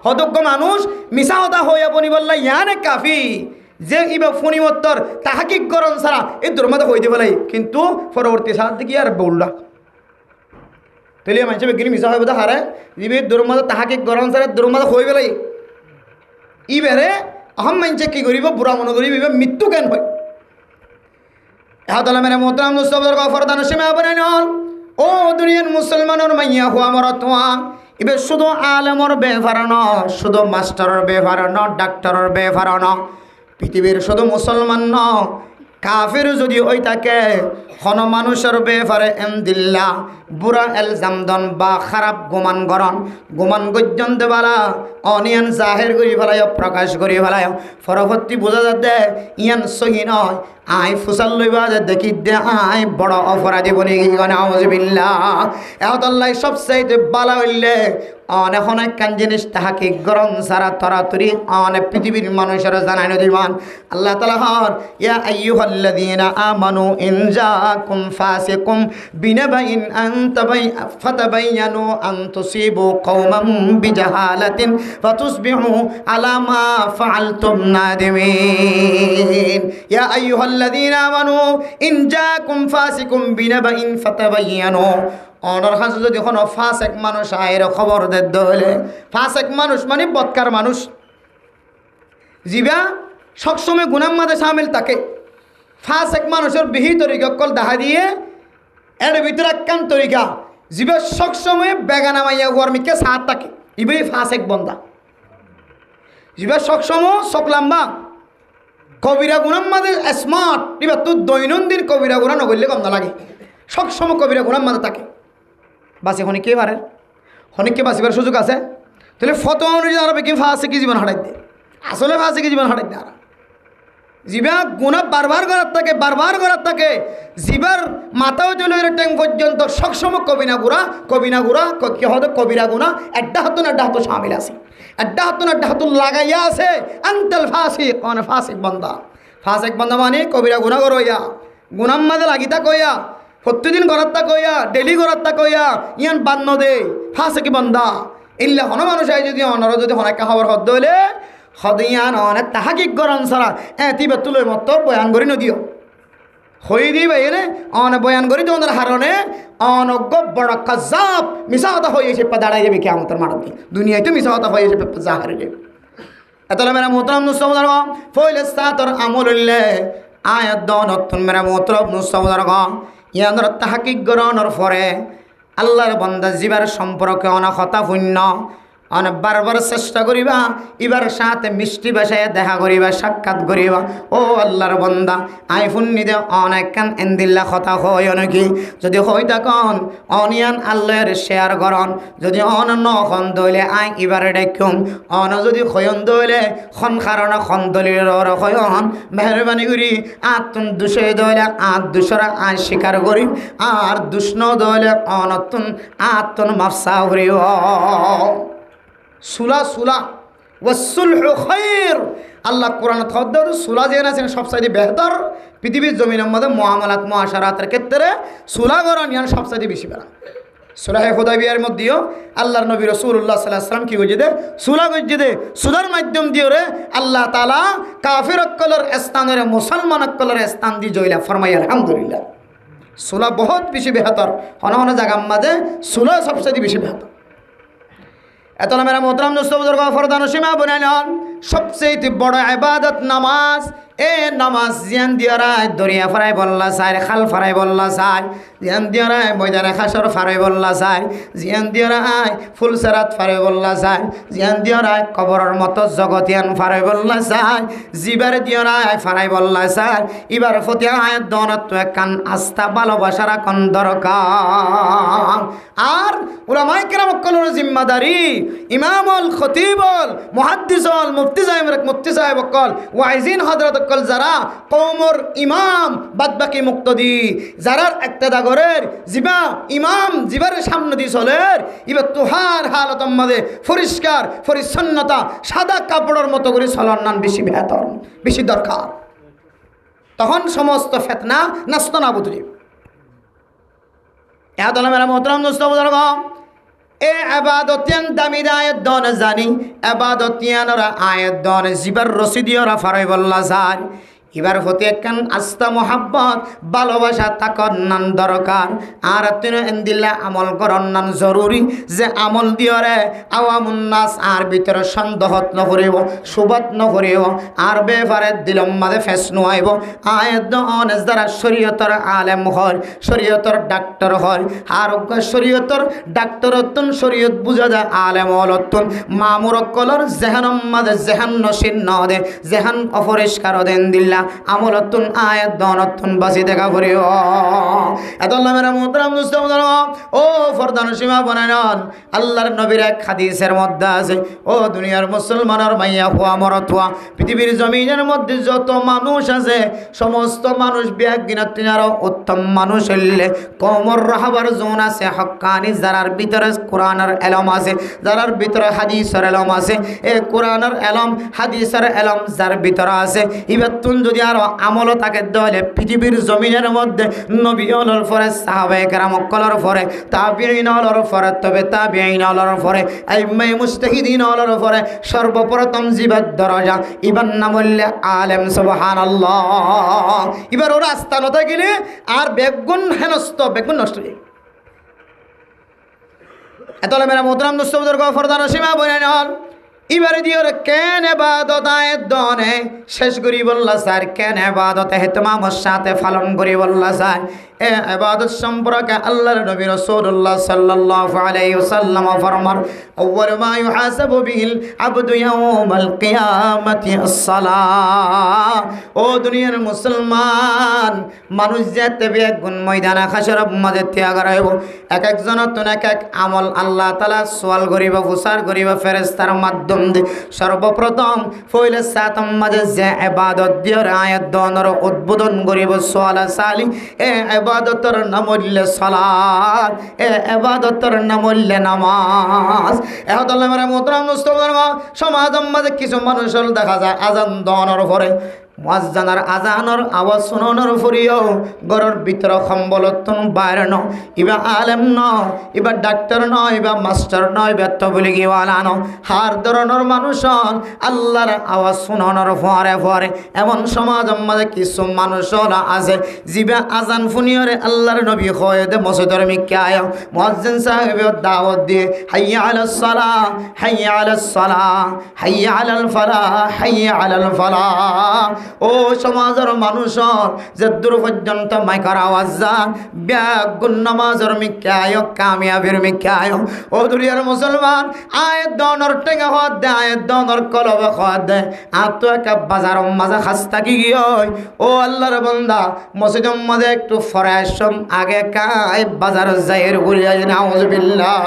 হতজ্ঞ মানুষ মিছা কথা হয়ে বনি বললা ইয়ানে কাফি যে ইবা ফণিমত্তর তাহাকিক করন ছাড়া এই দুর্মাদা হইতে বলাই কিন্তু পরবর্তী সাথ দিকে আর বললা তাহলে মানুষের বিজ্ঞানী মিশা হইব হারে ইবে দুর্মাদা তাহাকিক করন ছাড়া দুর্মাদা হয়ে বেলাই ইবারে আহম মানুষে কি করিব বুড়া মনে করিব ইবে মৃত্যু কেন হয় এহাতলা মেরে মোহতরাম নুসবদর গফরদান সীমা বানাই নল ও দুনিয়ার মুসলমানের মাইয়া হুয়া মরতুয়া ইবে শুধু আলেমর বেফার ন শুধু মাস্টারের বেফার ন ডাক্তারের বেফার ন পৃথিবীর শুধু মুসলমান ন কাফির যদি ওই থাকে হন মানুষের বেফারে এমদিল্লা বুড়া এলজামদন বা খারাপ গুমান গরণ গুমান গজ্জন দেবালা অনিয়ান জাহের করি ফেলায় প্রকাশ করি ফেলায় পরবর্তী বোঝা যাতে ইয়ান সহি নয় আই ফুসাল লইবা যে দেখি দে আই বড় অপরাধী বনি গিয়ে আউযুবিল্লাহ এতল্লাই সবচাইতে বালা হইলে অনেক অনেক কান জিনিস তাহাকে গরম সারা তরাতরি অনেক পৃথিবীর মানুষের জানাই দিবান আল্লাহ তাআলা হর ইয়া আইয়ুহাল্লাযীনা আমানু ইন জাআকুম ফাসিকুম বিনাবাইন ফাতাবায়ানু আন তুসিবু কওমান বিজাহালাতিন ফাতুসবিহু আলা মা ফাআলতুম নাদিমিন ইয়া আইয়ুহাল্লাযীনা আমানু ইন জাআকুম ফাসিকুম বিনাবাইন ফাতাবায়ানু অনর হাসে যদি কোনো ফাসেক মানুষ আয়ের খবর দেদ হলে ফাসেক মানুষ মানে বৎকার মানুষ জিবা সবসময় গুনার মাঝে সামিল থাকে ফাসেক মানুষের বিহি তরিকা কল দেখা দিয়ে এর ভিতরে একখান তরিকা জিবা সবসময় বেগানা মাইয়া গরমিকে সাথ থাকে ইবে ফাসেক বন্দা জিবা সবসময় সকলাম্বা কবিরা গুনার মাঝে স্মার্ট এবার তোর দৈনন্দিন কবিরা গুণা নগরলে কম না লাগে সবসময় কবিরা গুনার মাঝে থাকে বাসে হনিকে পারে হনিককে বাঁচিবার সুযোগ আছে তাহলে ফটো অনুযায়ী আরো বেকি ফাঁসে কি জীবন হারাই দিয়ে আসলে ফাঁসে কি জীবন হারাই দিয়ে আর জিবা গুণা বারবার করার থাকে জিবার মাথাও চলে ট্যাং পর্যন্ত সবসময় কবিনা গুড়া কি হতো কবিরা গুণা একটা হাত সামিল আছে একটা হাত লাগাইয়া আছে আন্তাল ফাঁসিক মানে ফাঁসিক বন্দা মানে কবিরা গুণা করইয়া গুণাম মাঝে লাগিতা কইয়া প্রতিদিন গড়াত্তা কইয়া ডেলি গড়াত্তা কইয়া ইয়ান বান্ন দে ফাঁসিক বন্দা ইল্লা হন মানুষ আই যদি অনর যদি হনাক্কা খবর হদ হইলে হদিয়ান অনেক তাহাকিক গরম ছাড়া তিবে তুলোর মতো বয়ান করি নদিও হই দিবে এনে অনে বয়ান করি তোমাদের হারণে অনজ্ঞ বড় কাজাব মিশা কথা হয়েছে দাঁড়াই যাবে কে আমাদের মানবী দুনিয়ায় তো মিশা কথা হয়েছে জাহারে যাবে এতলা মেরা মোহতরম নুসবদর ফইলে সাতর আমলুল্লে আয়াত দনতুন মেরা মোহতরম নুসবদর ইয়ানর তাহাকিক গরণর পরে আল্লাহর বান্দা জীবার সম্পর্কে অনা কথা শূন্য অনেক বারবার চেষ্টা করিবা এবার সাথে মিষ্টি ভাষায় দেখা করিবা সাক্ষাৎ করিবা ও আল্লাহর বান্দা আইফোন নিদে অনেক কান এন্দিল্লা কথা হয় নাকি যদি হয় তখন অনিয়ান আল্লাহর শেয়ার করন যদি অনন্য খন দইলে আই এবারে ডাকুম অন যদি খয়ন দইলে খন কারণ খন দলিল খয়ন মেহরবানি করি আতুন দুষে দইলে আত দুসরা আই স্বীকার করি আর দুষ্ণ দইলে অনতুন আতুন মাফসা করিও সুলা সুলা ওয়াসুলহু খায়র আল্লাহ কোরআন থদ্দর সুলা যে আছেন সবচাইতে বেহতর পৃথিবীর জমিনের মধ্যে মুআমালাত মুআশারাতের ক্ষেত্রে সুলা করা নিয়ান সবচাইতে বেশি বেলা সুলাহে হুদাইবিয়ার মধ্যেও আল্লাহর নবী রাসূলুল্লাহ সাল্লাল্লাহু আলাইহি ওয়াসাল্লাম কি কইছে দে সুলা কইছে দে সুলার মাধ্যম দিয়ে রে আল্লাহ তাআলা কাফির অকলের স্থানের মুসলমান অকলের স্থান দি জইলা ফরমাই আলহামদুলিল্লাহ সুলা বহুত বেশি বেহতর হন হন জায়গার মাঝে সুলা সবচাইতে বেশি বেহতর এতলা মেরা মোহতরম দোস্ত বুজুর্গ ফরদান সীমা বনাইলেন সবচেয়ে বড় ইবাদত নামাজ এ নামাজ জিয়ান দিয়ারায় দরিয়া ফারাই বল্লা চাই খাল ফারাই বল্লা চাই জিয়ান দিয়ারায় ময়দানে খাসর ফারাই বল্লা চাই জিয়ান দিয়ারায় ফুলসেরাত ফারাই বল্লা চাই জিয়ান দিয়ারায় কবরের মতো জগতিয়ান ফারাই বল্লা চাই জিবার দিয়ারায় ফারাই বল্লা চাই এবার ফতিয়া আয়াত দনত কান আস্থা ভালোবাসার কোন দরকার আর উলামায়ে কেরাম কলর জিম্মাদারি ইমামুল খতিবুল মুহাদ্দিসুল মুফতি সাহেব কল ওয়াইজিন হযরত কল যারা কওমর ইমাম বাদবাকি মুক্তদি যারার ইক্তেদা করের জিবা ইমাম জিবার সামনে দি চলের ইবা তুহার হালতর মধ্যে পরিষ্কার পরিচ্ছন্নতা সাদা কাপড়ের মতো করে চলার নাম বেশি বেহতর বেশি দরকার তখন সমস্ত ফিতনা নাস্তানাবুদ হইবে এত মেরা মোহতরম দোস্ত বুজুর্গ এ আবাদতিয়ান দামি আয়াত দন জানি আবাদতিয়ানরা আয়াত দন জিবার রসিদিয়রা ফারাই বল্লা যায় এবার হতে একখান আস্থা মোহাব্বত ভালোবাসা থাকার নান দরকার আর তিন এন্দিল্লা আমল করার নান জরুরি যে আমল দিয়রে আওয়ামুন নাস আর ভিতরে সন্দেহত নকরিব সুবাত নকরিব আর বেফারে দিলম মাঝে ফেস নোয়াইব আয়াত দন যারা শরীয়তর আলেম হয় শরীয়তর ডাক্তার হয় আর শরীয়তর ডাক্তারতুন শরীয়ত বুঝা যায় আলেম হলতুন মামুর কলর জেহানম মাঝে জেহান নসিন নদে জেহান অপরিষ্কার দেন দিল্লা আমলতুন আয়াত দনতুন বাসি দেখা করিও এতল্লা মেরা মুহতরম দোস্ত ও ফরদান সীমা বানান আল্লাহর নবীর এক হাদিসের মধ্যে আছে ও দুনিয়ার মুসলমানের মাইয়া হওয়া মরত হওয়া পৃথিবীর জমিনের মধ্যে যত মানুষ আছে সমস্ত মানুষ বিয়াজ্ঞানীর উত্তম মানুষ হইলে কওমর রাহবার জোন আছে হক্কানি যারার ভিতরে কোরআনের ইলম আছে যারার ভিতরে হাদিসের ইলম আছে এই কোরআনের ইলম হাদিসের ইলম যার ভিতরে আছে ইবাতুন যদি আর আমল তাকে দলে পৃথিবীর জমিনের মধ্যে নবী হলোর পরে সাহাবায়ে কেরাম কলর পরে তাবিঈন হলোর পরে তবে তাবিঈন হলোর পরে আইম্মাই মুজতাহিদিন হলোর পরে সর্বপ্রথম জিবাদ দরজা ইবার নাম হইলে আলেম সুবহানাল্লাহ এবার ওরা আস্তানতে গেলে আর বেগুন হেনস্ত বেগুন নষ্ট হয়ে এতলে মেরা মোহতরম দোস্ত বুজুর্গ ফরদান সীমা বনান এবারে দিওর কেন ইবাদত আয়াত দনে শেষ করি বললা স্যার কেন ইবাদত ইহতিমামের সাথে পালন করি বললা স্যার এ ইবাদত সম্পর্কে আল্লাহর নবী রাসূলুল্লাহ সাল্লাল্লাহু আলাইহি ওয়াসাল্লাম ফরমান আউয়াল মা ইউহাসাবু বিহিল আবদু ইয়াউমাল কিয়ামাতি আস-সালাহ ও দুনিয়ার মুসলমান মানুষ যেতে বেগুন ময়দানে হাশরের মাঝে ত্যাগ করাইব এক একজনের তো এক এক আমল আল্লাহ তাআলা সওয়াল করিব ফুসার করিব ফেরেশতার মাধ্যম সর্বপ্রথম ফইলে সাতম মাঝে যে ইবাদত দিয়র আয়াত দনর উদ্বোধন করিব সালাত সালি এ ইবাদতের নাম হইল সালাত এ ইবাদতের নাম হইল নামাজ এহদাল্লাহ মারা মুহতারাম মুস্তাফা সমাজের মাঝে কিছু মানুষ দেখা যায় আজান দনর পরে মুয়াজ্জিনের আজানের আওয়াজ শোনানোর পরেও ঘরের ভিতরে সম্বলতন বাইরে ন ইবা আলেম ন ইবা ডাক্তার ন ইবা মাস্টার ন ইবা তবলিগিওয়ালা ন হার ধরনের মানুষ আল্লাহর আওয়াজ শোনানোর পরে পরে এমন সমাজের মাঝে কিছু মানুষ আছে জিবা আজান শুনিয়রে আল্লাহর নবী কয় দে মসজিদের মিকে আয় মুয়াজ্জিন সাহেব দাওয়াত দিয়ে হাইয়া আলাস সালাহ হাইয়া আলাস সালাহ হাইয়া আলাল ফালাহ হাইয়া আলাল ফালাহ ও সমাজের মানুষ যে দূর পর্যন্ত মাইকার আওয়াজ যান ব্যাগুন নামাজের মিক্কায় কামিয়াবির মিক্কায় ও দুনিয়ার মুসলমান আয়ের দনর টেঙ্গা হওয়ার দেয় আয়ের দনর কলব হওয়ার দেয় আর তো একটা বাজার মাঝে খাস্তা কি গিয়ে ও আল্লাহর বান্দা মসজিদের মধ্যে একটু ফরাসম আগে কায় বাজার যাইয়ের ঘুরে যায় নাউজুবিল্লাহ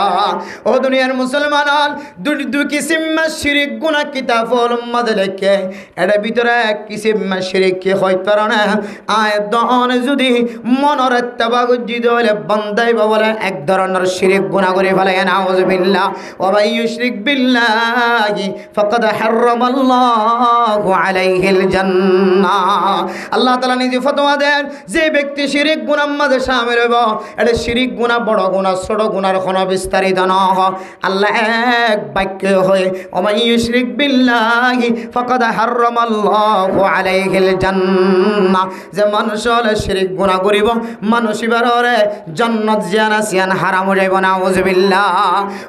ও দুনিয়ার মুসলমান দুই কিসিম শিরিক গুনাহ কিতাবুল মধ্যে লেখে এর ভিতরে এক কিসিম শিরিক কি হইতো না আয় দন যদি মনের তাবাগুজি দলে বান্দাই বলে এক ধরনের শিরিক গুনাহ করে ফেলে নাউজুবিল্লাহ ওয়া মান ইউশরিক বিল্লাহি ফাকাদ হারামাল্লাহু আলাইহিল জান্নাহ আল্লাহ তাআলা নিজে ফতোয়া দেন যে ব্যক্তি শিরিক গুনার মধ্যে শামিল হবে এটা শিরিক গুনাহ বড় গুনাহ ছোট গুনার কোনো বিস্তারিত না আল্লাহ এক বাক্য হয়ে ওয়া মান ইউশরিক বিল্লাহি ফাকাদ হারামাল্লাহু আলাইহিল জান্নাহ যে মানুষ হলে শিরিক গুনাহ করিব মানুষ ইবারে জান্নাত জিয়ানা সিয়ান হারাম হয়ে যাইব নাউজুবিল্লাহ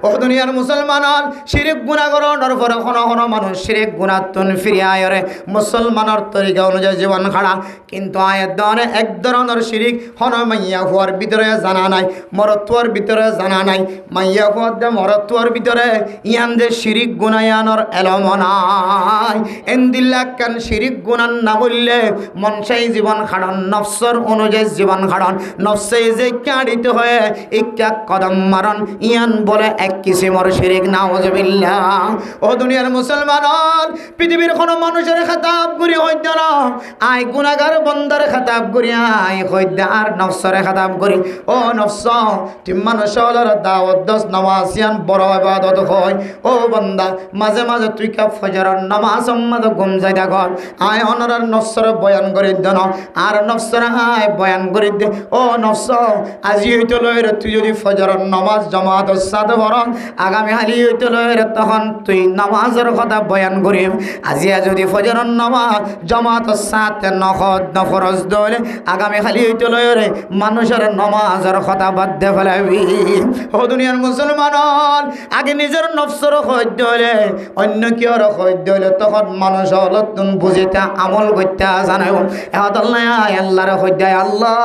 ও দুনিয়ার মুসলমান শিরিক গুনাহ করার পরে কোনো মানুষ শিরিক গুনাহ তুন ফিরে আয়রে মুসলমানের তরিকা অনুযায়ী জীবন খাড়া কিন্তু আয়াত দনে এক ধরনের শিরিক হন মাইয়া হওয়ার ভিতরে জানা নাই মরত্বর ভিতরে জানা নাই মাইয়া হওয়ার দে মরত্বর ভিতরে ইয়ান যে শিরিক গুনায়ানোর এলম নাই এন্দিল্লা কান শিরিক গুনান না বললে মনসাই জীবন খাড়ন নফসর অনুযায়ী জীবন খাড়ন নফসে যে কাঁড়িত হয়ে ইকা কদম মারন ইয়ান বলে এক কিসিমর শিরিক নাউজুবিল্লাহ ও দুনিয়ার মুসলমান পৃথিবীর কোনো মানুষের খেতাব করি হইতে না আই গুনাহগার বন্দার খেতাব করি আই হইতে আর নফসের খেতাব করি ও নফস তুমি মানুষের দাওয়াত দস নামাজ ইয়ান বড় ইবাদত হয় ও বান্দা মাঝে মাঝে তুই কা ফজরের নামাজ সম্মত ঘুম যাই দেখো আই অনরার নফসের বয়ান করে দেন আর নফসের আই বয়ান করে দে ও নফস আজি হইতে লয়ের তুই যদি ফজরের নামাজ জামাত সাথে পড় আগামী হালি হইতে লয়ের তখন তুই নামাজের কথা বয়ান করি আজি যদি ফজরের নামাজ জামাত সাথে নফরজ দলে আগামী খালি হইতে লয়ের মানুষের নামাজের কথা বাদ দে ফেলাবি ও দুনিয়ার মুসলমান আগে নিজের নফসের সহ্য হলে অন্য কেউ সহ্য হলে তখন মানুষ হলো তুমি বুঝিতে আমল করতে জানাই আল্লাহর সহ্য আল্লাহ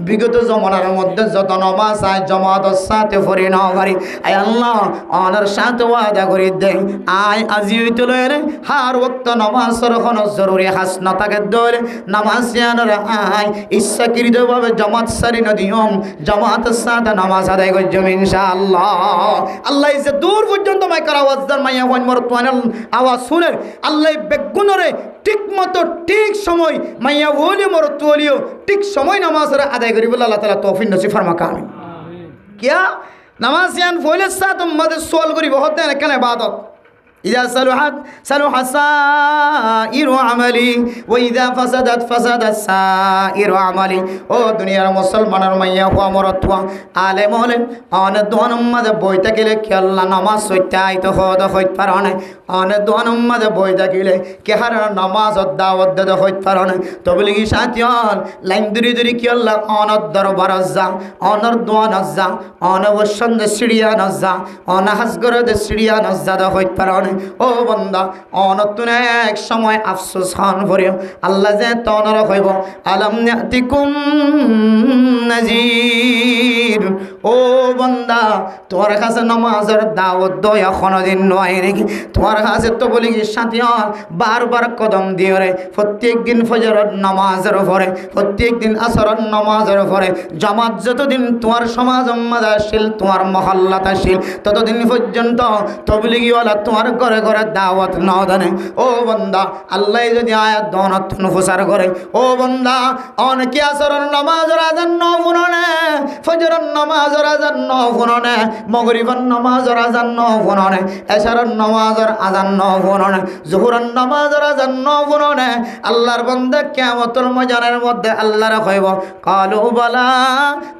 বিগত জমানার মধ্যে যত নমাজ আয় জমাত সাথে ফরি ন পারি আয় আল্লাহ অনার সাথে ওয়াদা করি দে আয় আজি হইতে লয়ের হার ওক্ত নমাজের কোনো জরুরি হাস না থাকে দলে নামাজ জানার আয় ইচ্ছাকৃতভাবে জামাত সারি নদিয়ম জামাতের সাথে নামাজ আদায় করজম ইনশাআল্লাহ আল্লাহ যে দূর পর্যন্ত মাইকার আওয়াজ দার মাইয়া হন মরতওয়ান আওয়াজ শুনের আল্লাহ বেগুনরে ঠিক মতো ঠিক সময় মাইয়া বলি মরতওয়ালিও ঠিক সময় নামাজ আদায় করি বলে আল্লাহ তাআলা তৌফিক নসিব ফরমাকা আমিন কিয়া নামাজ ইয়ান ফয়লের সাথে মধ্যে সোয়াল করি বহুত দেন কেন ইবাদত إذا صلح سائر عملي وإذا فسدت فسد سائر عملي ও দুনিয়ার মুসলমানের মাইয়া হওয়া মরতওয়া আলেম হলেন অনেক দোয়ানের মধ্যে বইতে গেলে কি আল্লাহ নামাজ সইতে আইতো হদ হইতে পারে না অনেক দোয়ানের মধ্যে বইতে গেলে কে হার নামাজ দাওয়াত দে হইতে পারে না তবলি কি সাথিয়াল লাইন দূরি কি আল্লাহ অনর দরবার যা অনর দোয়ান যা অনবসন সিড়িয়া যা অনাহাসগর সিড়িয়া যা হইতে পারে না ও বন্দা অনতুনে এক সময় আফসোস খান ভরে আল্লাহ যে তনর হইব আলাম নাতিকুম নাজির ও বন্দা তোমার কাছে নামাজের দাওয়াত দয়া কোনদিন নয় নাকি তোমার কাছে তো বলি কি সাথিয়াল বারবার কদম দিও রে প্রত্যেক দিন ফজরের নামাজের পরে প্রত্যেক দিন আসরের নামাজের পরে জামাত যতদিন তোমার সমাজ মাদাশিল তোমার মহল্লাত আসিল ততদিন পর্যন্ত তবলিগিওয়ালা তোমার ঘরে ঘরে দাওয়াত না দেনে ও বন্দা আল্লাহ যদি আয়াত দনত প্রচার করে ও বন্দা অনেকে আসরের নামাজের আযান ন শুনে ফজরের নামাজের আযান ন শুনে মাগরিবের নামাজের আযান ন শুনে এশারের নামাজের আযান ন শুনে জোহরের নামাজের আযান ন শুনে আল্লাহর বান্দা কিয়ামতের ময়দানের মধ্যে আল্লাহর কইব কালু বালা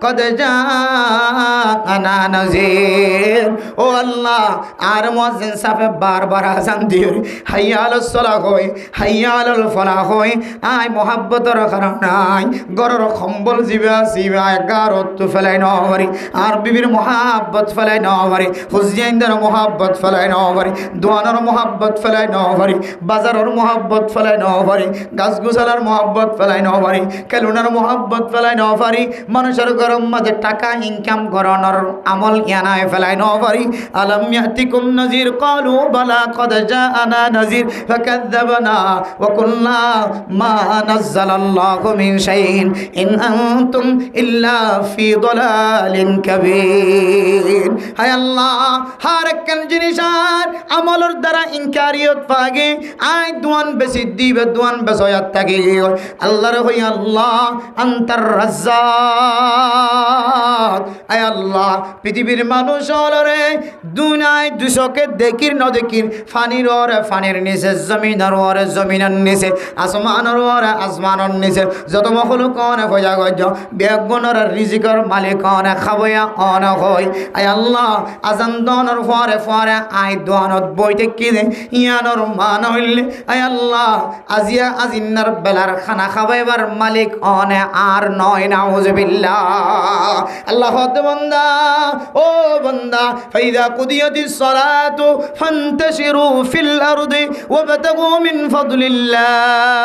কদ জাআনা নাযীর ও আল্লাহ আর মুয়াজ্জিন সাফে বারবার আযান দিও হাইয়া আলাস সালাহ কই হাইয়া আলাল ফালাহ কই আই মোহাব্বতের কারণে আই গরর কম্বল জিবা জিবা গারত ফেলাই ন নেওয়া পারি, আর বিবির মহাব্বত ফেলাই নেওয়া পারি, হুজইনদের মহাব্বত ফেলাই নেওয়া পারি, দোয়ানোর মহাব্বত ফেলাই নেওয়া পারি, বাজারের মহাব্বত ফেলাই নেওয়া পারি, গাছগুছালার মহাব্বত ফেলাই নেওয়া পারি, খেলুনার মহাব্বত ফেলাই নেওয়া পারি, মানুষের গরম মাঝে টাকা ইনকাম করানোর আমল ইয়ানায় ফেলাই নেওয়া পারি। আলাম ইয়াতিকুম নাজির ক্বালু বালা ক্বাদ জাআনা নাজির ফাকাযযাবনা ওয়া কুলনা মা নাযালাল্লাহু মিন শাইইন ইন আনতুম ইল্লা ফি দালালিন কাবীর। হায় আল্লাহ, হার একখান জিনিস আর আমলের দ্বারা ইনকারিয়ত পাগে আই দুয়ান বেশি দিবে, দুয়ান বেসয়াত থাকি আল্লাহর হই আল্লাহ আন্তার রাজ্জাক। আয় আল্লাহ, পৃথিবীর মানুষ হলরে দুনায় দুশকে দেখির ন দেখির, ফানির ওরে ফানির নিচে, জমিনের ওরে জমিনের নিচে, আসমানের ওরে আসমানের নিচে, যত মখলুক অনেক হইয়া গজ বেগুনের রিজিকর মালিক অনেক খাবয়া অনেক হয়। আয় আল্লাহ, আজান দনের ফরে ফরে আই দোয়ানত বইতে কি দে ইয়ানোর মান হইলে আয় আল্লাহ আজিয়া আজিন্নার বেলার খানা খাবাইবার মালিক অনে আর নয়, নাউজুবিল্লাহ। আল্লাহ বান্দা, ও বান্দা, ফাইদা কুদিয়াতিস সালাতু ফান্তাশিরু ফিল আরদি ওয়াবতাগু মিন ফাদলিল্লাহ।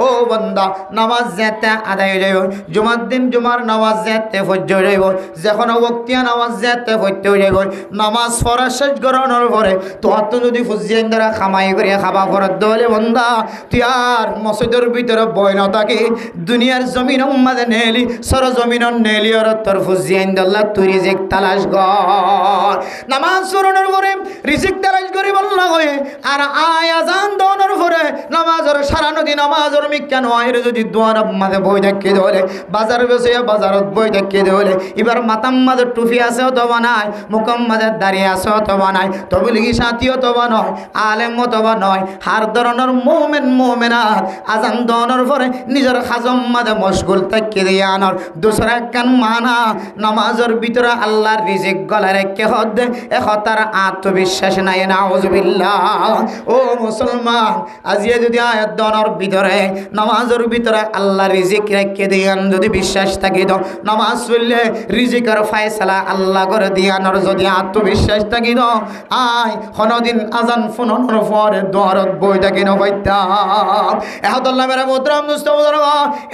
ও বান্দা, নামাজ যেতে আদায় যাইব, জুমার দিন জুমার নামাজ যেতে ফজ্জ যাইব, যখন ওয়াক্তিয়া নামাজ যেতে ফজ্জ যাইব, নামাজ পড়া শেষ করানোর পরে তোর তো যদি ফুজিয়েন দ্বারা খামাই করিয়া খাবা ফরত দলে বন্দা, তুই আর মসজিদের ভিতরে বই না থাকি, দুনিয়ার জমিন মাঝে নেলি সর জমিন নেলি আর তোর ফুজিয়েন দল্লা তুই রিজিক তালাশ কর। নামাজ পড়ানোর পরে রিজিক তালাশ করি বললা হয়ে আর আয় আজান দোয়ানোর পরে নামাজের সারা নদী নামাজের মিক্কান আয়ের যদি দোয়ার মাঝে বই দেখিয়ে দেওয়ালে, বাজার বেসে বাজারত বই দেখিয়ে দেওয়ালে, এবার মাতাম মাঝে টুপি আছে অথবা নাই, মুখম মাঝে দাঁড়িয়ে আছে অথবা নাই, তবলিগি সাথী অথবা নয়, আলেম অথবা নয়, হার ধরনের মোমেন মোমেনাত আজান দোয়ানোর পরে নিজের খাজম মাঝে মশগুল তাকিয়ে দিয়ে আনর দুসরা কান মানা নামাজের ভিতরে আল্লাহর রিজিক গলায় রেখে হদে তার আত্মবিশ্বাস নাই, নাউজুবিল্লাহ। ও মুসলমান, আজিয়ে যদি আয়াত দোয়ানোর ভিতরে নামাজের ভিতরে আল্লাহ রিজিক রেখে দিয়ান যদি বিশ্বাস থাকি তো নামাজ পড়লে রিজিকের ফায়সালা আল্লাহ করে দিয়ানোর যদি আত্মবিশ্বাস থাকি তো আয় কোনদিন আজান ফোনানোর পরে দোয়ারত বই থাকি না পাইতাম। এহদুল্লাহ মেরা মুহতারাম দোস্ত বুজুর্গ,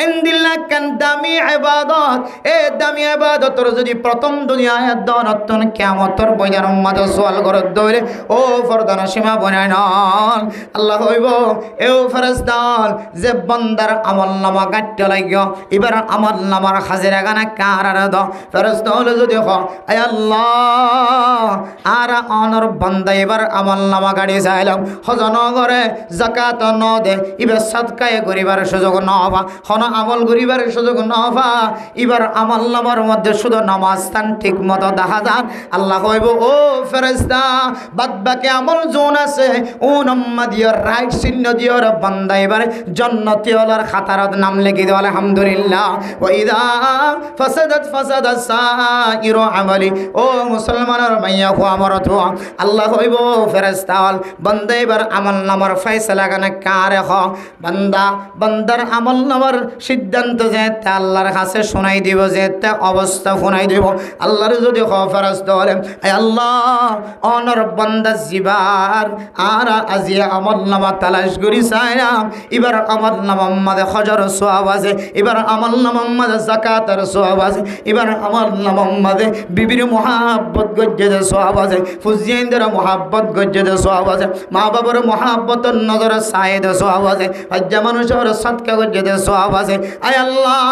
ইনদিল্লাহ কান দামি ইবাদত, এ দামি ইবাদতর যদি প্রথম দুনিয়ায় দনতন কিয়ামতর বইদার উম্মত সওয়াল করে দইলে ও ফরদানা সীমা বনায় নন আল্লাহ হইব এ ফেরেশতাল যে বান্দার আমলনামা কাটতে লাগিও, এবার আমলনামার হাজিরা গানা কারার দ ফেরেশতা হলে যদি হ আয় আল্লাহ আর অনর বান্দা এবার আমলনামা গাড়ি চাইলাম হজন করে যাকাত ন দে, এবার সাদকায়ে করিবার সুযোগ ন হবা, হন আমল করিবার সুযোগ ন হবা, এবার আমলনামার মধ্যে শুধু নামাজ স্থান ঠিক মতো দেখা যান। আল্লাহ কইব ও ফেরেশতা বাদ বাকি আমল জোন আছে ও নম্মা দিও রাইট চিহ্ন দিও বান্দা এবার জান্নাতি ওয়ালার খাতারত নাম লিখি দাও। আলহামদুলিল্লাহ। ওয়া ইদা ফাসাদাত ফাসাদাস সাইরু আমালি, ও মুসলমানের মাইয়া হো আমরত আল্লাহ কইব ফেরেশতা বান্দা এবার আমলনামার ফয়সালা গানা কারে হ, বান্দা বান্দার আমলনামার সিদ্ধান্ত যেতে আল্লাহর কাছে শোনাই দিব, যেতে অবস্থা শোনাই দিব। আল্লাহর যদি হ ফেরেশতা বলে আয় আল্লাহ অনর বান্দা জিবার আর আজিয়া আমলনামা তালাশ করি চাইলাম, এবার আমলনামা মাঝে হজর সওয়াব আছে, এবার আমলনামা মাঝে যাকাতের সওয়াব আছে, এবার আমলনামা মাঝে বিবির মুহাব্বত গজ্জেদের সওয়াব আছে, ফুজিয়েনদের মুহাব্বত গজ্জেদের সওয়াব আছে, মা বাবার মুহাব্বতের নজরে সায়েদের সওয়াব আছে, হজ্জা মানুষের সদকা গজ্জেদের সওয়াব আছে। আয় আল্লাহ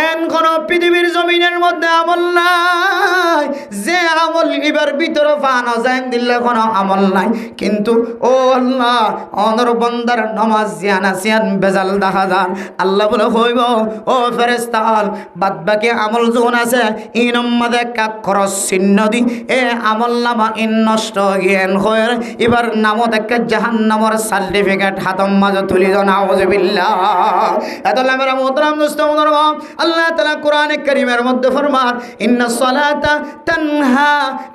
এন কোন পৃথিবীর জমিনের মধ্যে আমল নাই যে আমল এবার ভিতরে ফানো যায় দিলে কোনো আমল নাই, কিন্তু ও আল্লাহ অনর বান্দার নামাজ জিয়ানা সিয়ান বেজাল দেখা যান। আল্লাহ বলে কইব ও ফেরেশতা বাদ বাকি আমল যখন আছে ইনম মাদে কা খরচ চিহ্ন দি এ আমল নামা ইন নষ্ট জ্ঞান হয়, এবার নামত একটা জাহান্নামের সার্টিফিকেট হাতম মাঝে তুলি দাও। নাউজুবিল্লাহ। এতলা মেরা মুহতারাম দোস্ত বুজুর্গ, আল্লাহ তাআলা কোরআনে কারীমের মধ্যে ফরমান ইন্নাস সালাতা তানহা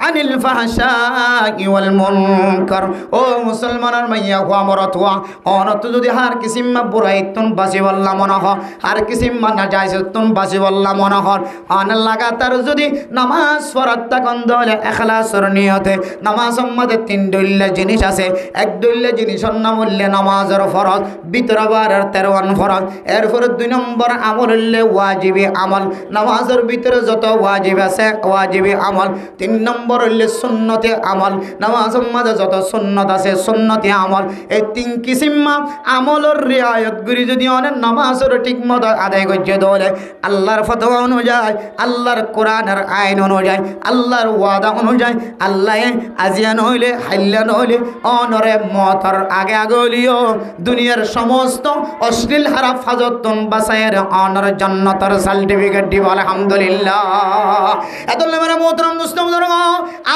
আনিল ফাহশাই ওয়াল মুনকার। ও মুসলমানের মাইয়া হো আমরত হওয়া অনত যদি হার কিসিম বুরাইতন বাসি বললা মনে হ, হার কিসিম নাজাইজতন বাসি বললা মনে হর, অনেক লাগাতার যদি নামাজ পড়ার তখন দলে এখলাসের নিয়তে নামাজের মধ্যে 3 দলিল জিনিস আছে। এক দলিল জিনিসের নাম হইলে নামাজের ফরজ, ভিতরে বারের 13 ফরজ। এরপরে 2 নম্বর আমল হইলে ওয়াজিবি আমল, নামাজের ভিতরে যত ওয়াজিব আছে ওয়াজিবি আমল। 3 নম্বর হইলে সুন্নতি আমল, নামাজের মধ্যে যত সুন্নত আছে সুন্নতি আমল। এই 3 কিসিম আমলের রিয়ায়ত করি যদি অনেক নামাজের ঠিক মতো আদায় করছে দলে আল্লাহর ফতোয়া অনুযায়ী, আল্লাহর কোরআনের আইন অনুযায়ী, আল্লাহর ওয়াদা অনুযায়ী, আল্লাহ আজিয়া নইলে হাইল্লা নইলে অনরে মতর আগে আগে হলিও দুনিয়ার সমস্ত অশ্লীল হারাপ ফাজতন বাসায়ের অনর জান্নাতের সার্টিফিকেট দিব আলহামদুলিল্লাহ। এত মানে মোহতরম দুস্তম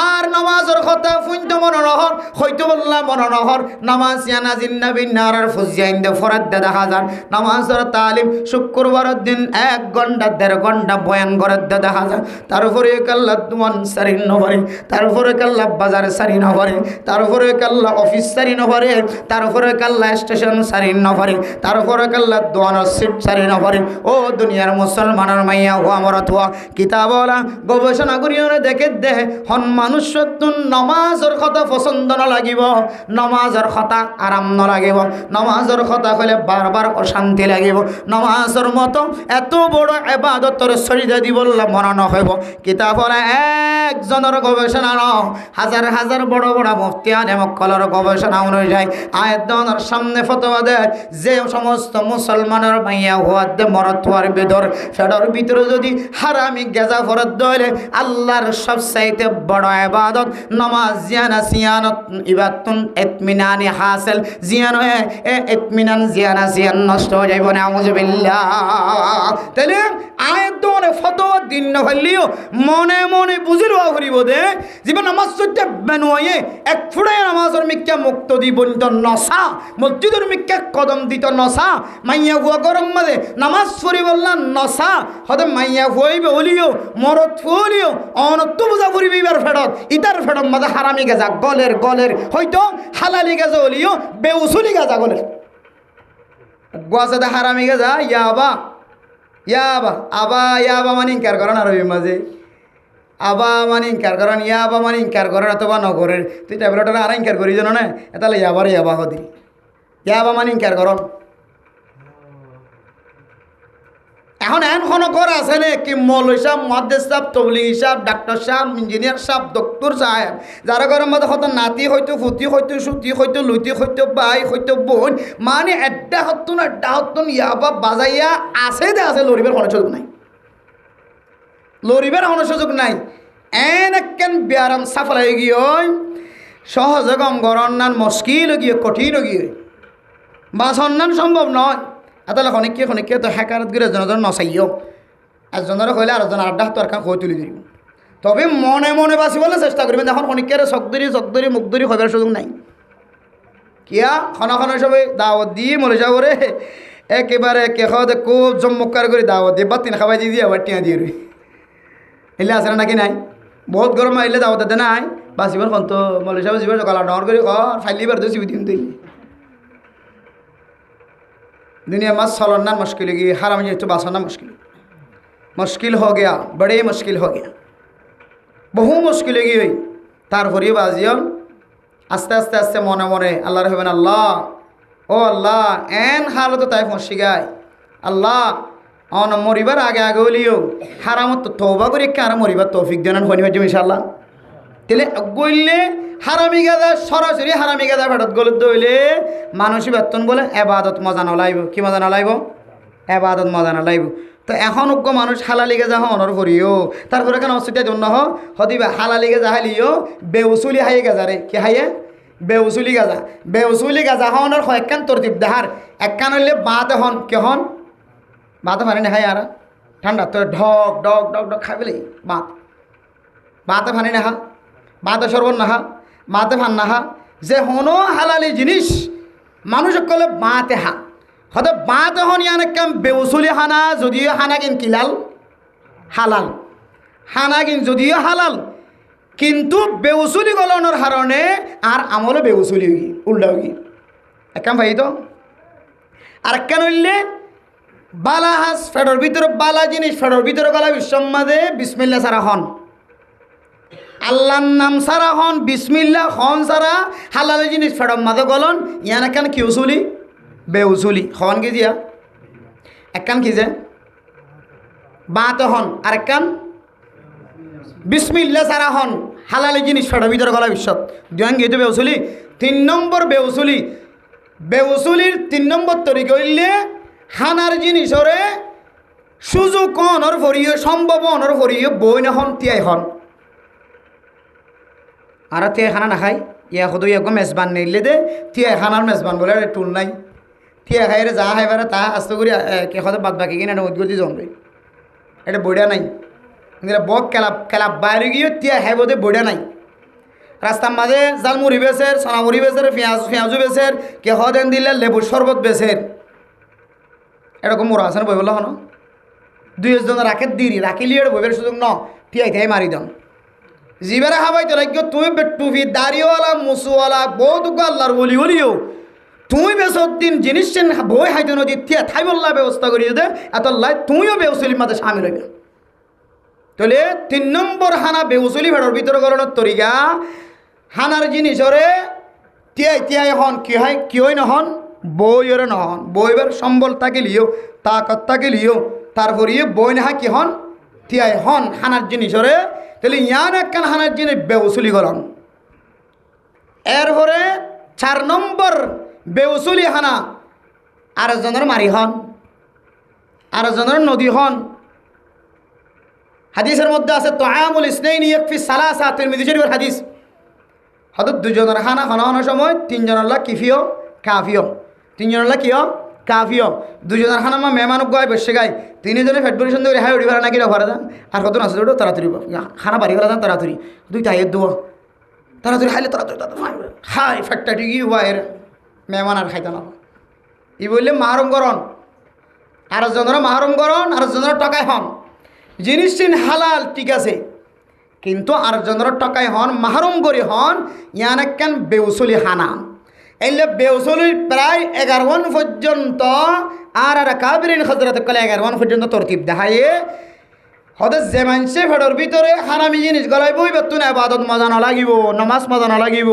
আর নামাজের কথা ফুইন্ত মনোরহর হয়তো বললাম মনোরহর নামাজ ইয়ানা জিন্নাবি নারার ফুজিয়াইন্দে ফরাদ দেখা যান নামাজের তালিম শুক্রবারের দিন 1 ঘন্টা 1.5 ঘন্টা বয়ান করে দেখা যায়। তারপরে কাল্লা দুয়ান সারি নভরে, তারপরে কাল্লা বাজার সারি নভরে, তারপরে কাল্লা অফিস সারি নভরে, তারপরে কাল্লা স্টেশন সারি নভরে, তারপরে কাল্লা দোয়ানোর সিট সারি নভরে। ও দুনিয়ার মুসলমানের মাইয়া ও আমার থুয়া কিতাবলা গবেষণা করিও দেখে দে হন মানুষ নামাজের কথা পছন্দ ন লাগিব, নামাজের কথা আরাম ন লাগিব, নামাজের কথা হলে বারবার অশান্তি লাগিব, নামাজের মতো এত বড় ইবাদতের সরিদা দিব মনে নহব। কিতাবলা একজনের গবেষণা ন হাজার হাজার বড় বড় মুফতিয়ান মক্কলের গবেষণা অনুযায়ী আয়াতের সামনে ফতোয়া দেয় যে সমস্ত মুসলমানের মাইয়া হওয়ার দে মরত হওয়ার ভিতর সেটার ভিতরে যদি হারামি গেজা ফরত দলে আল্লাহর সবচাইতে বড় ইবাদত নামাজ জিয়ানা সিয়ানত ইবাদতুন ইতমিনানি হাসিল জিয়ান এ ইতমিনান জিয়ানা জিয়ান নষ্ট হয়ে যাইব না আউযুবিল্লাহ। তাহলে আয়াতের ফতোয়া দিন না হইলেও মনে মনে বুঝি লওয়া করিব দে জীবন নামাজ সত্যি বেনুয়ে এক ফুড়ে নামাজের মিক্কা মুক্ত দিবন্ত নসা মসজিদের মিক্কা কদম দিত নসা মাইয়া হুয়া গরম মাঝে নামাজ পড়ি বললাম নসা হতে মাইয়া হুয়াইবে হলিও মরত ফুলিও অনত্ব বুঝা ফুরিবি এবার ফেরত ইটার ফেরত মাঝে হারামি গেজা গলের গলের হয়তো হালালি গেজা হলিও বেউসুলি গেজা গলের গোয়াসাতে হারামি গেজা ইয়াবা ইয়াবা আবা ইয়াবা মানে ইনকার করেন আরবি মাঝে আবা মানে ইনকার করেন ইয়াবা মানে ইনকার করেন অথবা নগরের তুই ট্যাবলেটটা আর ইনকার করি জানো না তাহলে ইয়াবার ইয়াবা হদি ইয়াবা মানে ইনকার করন। এখন এখনো করা আছে নে কি মৌলভী সাহেব মুহাদ্দিস সাহেব তবলিগী সাহেব ডাক্তার সাহেব ইঞ্জিনিয়ার সাহেব ডক্টর সাহেব যারা ঘরের মধ্যে হয়তো নাতি হয়তো ফুতি হয়তো সুতি হয়তো লুতি হয়তো বাই হয়তো বোন মানে এড্ডা হতুন ইয়াবা বাজাইয়া আছে দে আছে লরিবের কোনো সুযোগ নাই, লরিবের কোনো সুযোগ নাই। এন ব্যারাম সাফল হয়ে গিয়ে সহজে গম গরন্নান মুশকিল গিয়ে কঠিন গিয়ে বা সন্ধান সম্ভব নয়। তাহলে খনিকে তো হ্যাকারত গিয়ে এজনের নচাইও একজনের হইলে আরেকজন আড্ডা হাত আর হয়ে তুলে দিব। তবে মনে মনে বাঁচি বলে চেষ্টা করবেন এখন খনিকের চকদরি মুখদরি হবার সুযোগ নাই। কিয়া খনা সবাই দাওয়াত দিয়ে মরে যাবো রে একেবারে কেখাওয়াতে খুব জম্মকার করে দাওয়াত দিয়ে বা 3 খাবাই দিয়ে আবার টিয়া দিয়ে রই এলে আসে না নাকি নাই বহুত গরম আইলে দাওয়াত দে নাই বাঁচিবার খন তো মলে সাহেব জীবন গলা ডর করে ফাইলিবার তো চিবি দিন তুই दुनिया में चलना मुश्किल होगी हराम तो बाँचना मुश्किल हो गया बड़े मुश्किल हो गया बहु मुश्किल होगी हुई तारपरे बाजियम आस्ते आस्ते आस्ते मने मने अल्लाह हबेन अल्लाह ओ अल्लाह एन हालत ताई फंसी गाय अल्लाह अन मरिबार आगे आगे हलियो हाराम तो तौबा करी के आरा मरिबार तौफिक देन फनिबार इंशाल्लाह तेले गइले হারামি গাদা সরাসরি হারামি গাদা ফেরত গলে দইলে মানুষই বেতন বলে এবাদত মজা নলাইব কি মজা নলাইব এবাদত মজা নলাইব। তো এখন উগ্র মানুষ হালালি গেজা হনর করিও তারপরে কেন অসুবিধা জন্য হদিবা হালালি গেজা হালিও বেউসুলি হাইয়ে গেজা রে কি হাইয়ে বেউসুলি গাজা হনর কয়েকখান তরতিব দেহার একখান হইলে বাঁতে হন কে হন বাঁতে পারে না হাই আর ঠান্ডা তো ঢক ডক ডক ডক খাই পেলে বাঁতে পানি না হা বাঁতে সরবন না হা মাতে ফান না হা যে হনো হালালি জিনিস মানুষ কলে বাঁতে হা হয়তো বাঁতে হন ইয়ানে কাম বেউসুলি হানা যদিও হানা কিন কিলাল হালাল হানা কিন যদিও হালাল কিন্তু বেউসুলি গলনের কারণে আর আমলে বেউসুলি হই উল্টা হই একাম ভাই তো আর কেন হইলে বালা হাস ফেডর ভিতরে বালা জিনিস ফেডর ভিতরে গলা বিশ্বম্মাদে বিসমিল্লা সারা হন, আল্লাহর নাম সারা হন, বিসমিল্লা হন সারা হালাল জিনিস ফেডর মাদে গলন ইয়ান একখান কি উসুলি বে উসুলি হন কি দিয়া একখান কি যে বাতে হন আর একখান বিসমিল্লা সারা হন হালাল জিনিস ফেডর ভিতরে গলা বিশ্ব দুয়ান গিয়ে বেউসুলি। 3 নম্বর বেউসুলি, বেউসুলির 3 নম্বর তরিকা হইলে হানার জিনিস ওরে সুযোগ অনর ভরিয়ে সম্ভব অনর ভরিয়ে বই না হন তিয়াই হন আর তিয়াই খানা না খাই ইয়া সদু ইয়াকে মেজবান নিলে দে তিয়াই খানার মেজবান বলে টুল নাই তিয়াই খাই যা খাইবারে তা আস্তে করে কে সদে বাদ বাকি কিনা উদ্গতি জমবে এটা বইটা নাই বক খেলা বাইরে গিয়ে তিয়াই খাইব দে বইটা নাই। রাস্তার মাঝে জাল মুড়ি বেচের সোনামুড়ি বেচের পেঁয়াজু বেচের কে হদেন দিলে লেবুর শরবত বেচের এরকম মোড়া আছে না বই বললো হন 2 জন রাখে দিরি রাখিলি বইবের সুযোগ ন তিয়াই থাই মারি দন জিবারে হাবাই তো রাখ তুমি টুপি দাড়িওয়ালা মুসুওয়ালা বহুত আল্লাহর বলি বলিও তুমি বেসর দিন জিনিস বই হাইতে নদী তিয়া থাই বললা ব্যবস্থা করি দে এত লাই তুমিও বেউসলির মাঝে সামিল হইবে। তাহলে 3 নম্বর হানা বেউসলি ভেড়র ভিতরে গলনের তরিকা হানার জিনিস ওরে তিয়াই তিয়াই হন কি হয় কি হয় নহন বই ওরে নহন বইবের সম্বল থাকিলিও তাকত থাকিলিও তারপরে বই না কি হন তিয়াই হন হানার জিনিস ওরে। তাহলে ইয়ান একখান হানার জিনিস বেউসুলি গলন। এরপরে 4 নম্বর বেউসুলি হানা আরেকজনের মারি হন আরেকজনের নদী হন। হাদিসের মধ্যে আছে তোয়ামুল ইসনাইনি ইয়াকফি সালাসা, তিরমিজি শরীফের হাদিস। হয়তো 2 জনের হানা হনানোর সময় 3 জনের লা কিফিও কাফিও 3 জনের লা কিও কাফিও 2 জনের হানা মা মেহমানক গায় বসে গায় 3 জনে ফেট পরিশন ধরে হাই উড়ি ভাড়া নাকি ভাড়া দান আর কত আছে ওটা তাড়াতাড়ি খানা বাড়ি ভাড়া দান তাড়াতাড়ি 2 টাইয়ের দোয়া তাড়াতাড়ি খাইলে তাড়াতাড়ি হাই ফেটটা ঠিকই বাইরে মেহমান আর খাইতে না ই বললে মাহরম করন আরেকজনের মাহরম করন আরেকজনের টাকায় হন জিনিস চিন হালাল ঠিক আছে কিন্তু আরেকজনের টাকায় হন মাহরম করে হন ইয়ান একখান বেউসলি হানা। এলে বেউসলির প্রায় 11 পর্যন্ত আর কাবিরিন হজরত কলে 11 পর্যন্ত তরতিব দেখাইয়ে হতে যে মানুষে ফেডর ভিতরে হারামি জিনিস গলায় বই বেতুন আবাদত মজা না লাগিব নমাজ মজা না লাগিব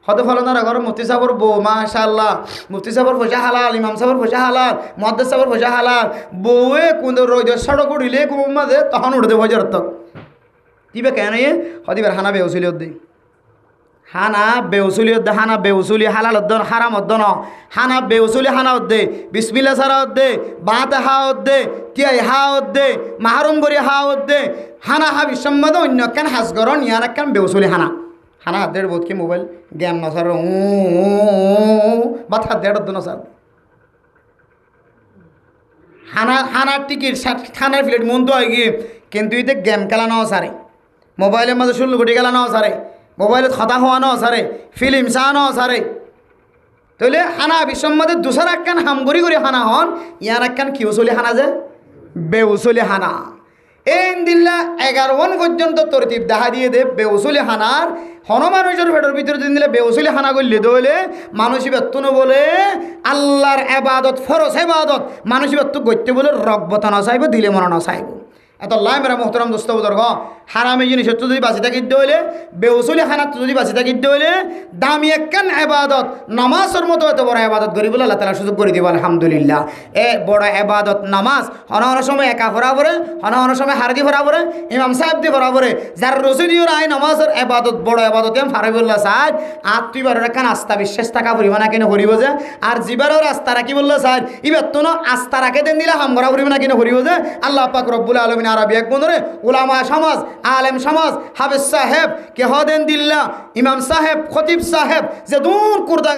হতে ফলনার ঘর মুফতি সাহর বউ মাশাআল্লাহ মুফতি সাহর পয়সা হালাল ইমাম সাহর পয়সা হালাল মহাদ্দেস সাহর পয়সা হালাল বউয়ে কোন রোজ সড়ক উড়িলে ঘুম মাঝে তখন উঠতে ভজর তক কিবা কেন হদিবার হানা বেউসুলি দে হানা বেউসুলি দে হানা বেউসুলি হালাল উদ্দন হারাম উদ্দন হানা বেউসুলি হানা উদ্দে বিসমিল্লাহ সারা উদ্দে বাতে হা উদ্দে তিয়াই হা উদ্দে মাহরুম করি হা উদ্দে হানা হা বিসম্মাদ অন্য কেন হাসগরণ ইয়ান কেন বেউসুলি হানা হানা হাত দেড় বোধ কি মোবাইল গেম নসার বা হাত দেড় নসার হানার টিকিট খানার প্লেট মন তো হয় গিয়ে কিন্তু এতে গেম খেলা নাও সারে মোবাইলের মাঝে 16 কোটি খেলা নাও সারে মোবাইলত কথা হওয়া নাও সারে ফিল্ম চা নাও সারে তাহলে হানা বিসম্মাদে দুসার একখান হামগরি করে হানা হন ইয়ার একখান কি উসলি হানা যে বেউসলি হানা। এই দিল্লা 11 পর্যন্ত তরতিব দেখা দিয়ে দে বেউসলি হানার হন মানুষের ভেটর ভিতরে দিন দিলে বেউসলি হানা করলে দলে মানুষই বেতন বলে আল্লাহর এবাদত ফরজ এবাদত মানুষই বেত গত্যে বলে রব্বত না চাইব দিলে মনে না চাইব এত লাই মেরা মোহতরম দোস্ত বুজুর্গ হারামি জিনিস যদি বাঁচি থাকিতে হইলে বেউসলি খানাত যদি বাঁচি থাকিতে হইলে দামি একখান এবাদত নামাজের মতো এত বড় এবাদত করি বলে আল্লাহ তাআলা সুযোগ করে দিব আলহামদুলিল্লাহ। এ বড় এবাদত নামাজ হন সময় একা ভরা পড়ে হন সময় হারদি ভরা পড়ে ইমাম সাহেব দি ভরা পড়ে যার রসিদিওর আই নামাজের এবাদত বড় এবাদত ফারিবুল্লাহ সাহেব আত্মীয়বার একখান আস্থা বিশ্বাস থাকা পরিমাণ কেন করিব যে আর জিবারের আস্থা রাখি বললো সাহেব ইবার তো আস্থা রাখে দেন দিলে হাম করা পরিমাণ কেন করিব যে আল্লাহ পাক রব্বুল আলামিন আরবি এক বন্ধরে উলামা সমাজ আলেম সমাজ হাফেজ সাহেব কে হদেন দিল্লা ইমাম সাহেব খতিব সাহেব যে দূর কুরদা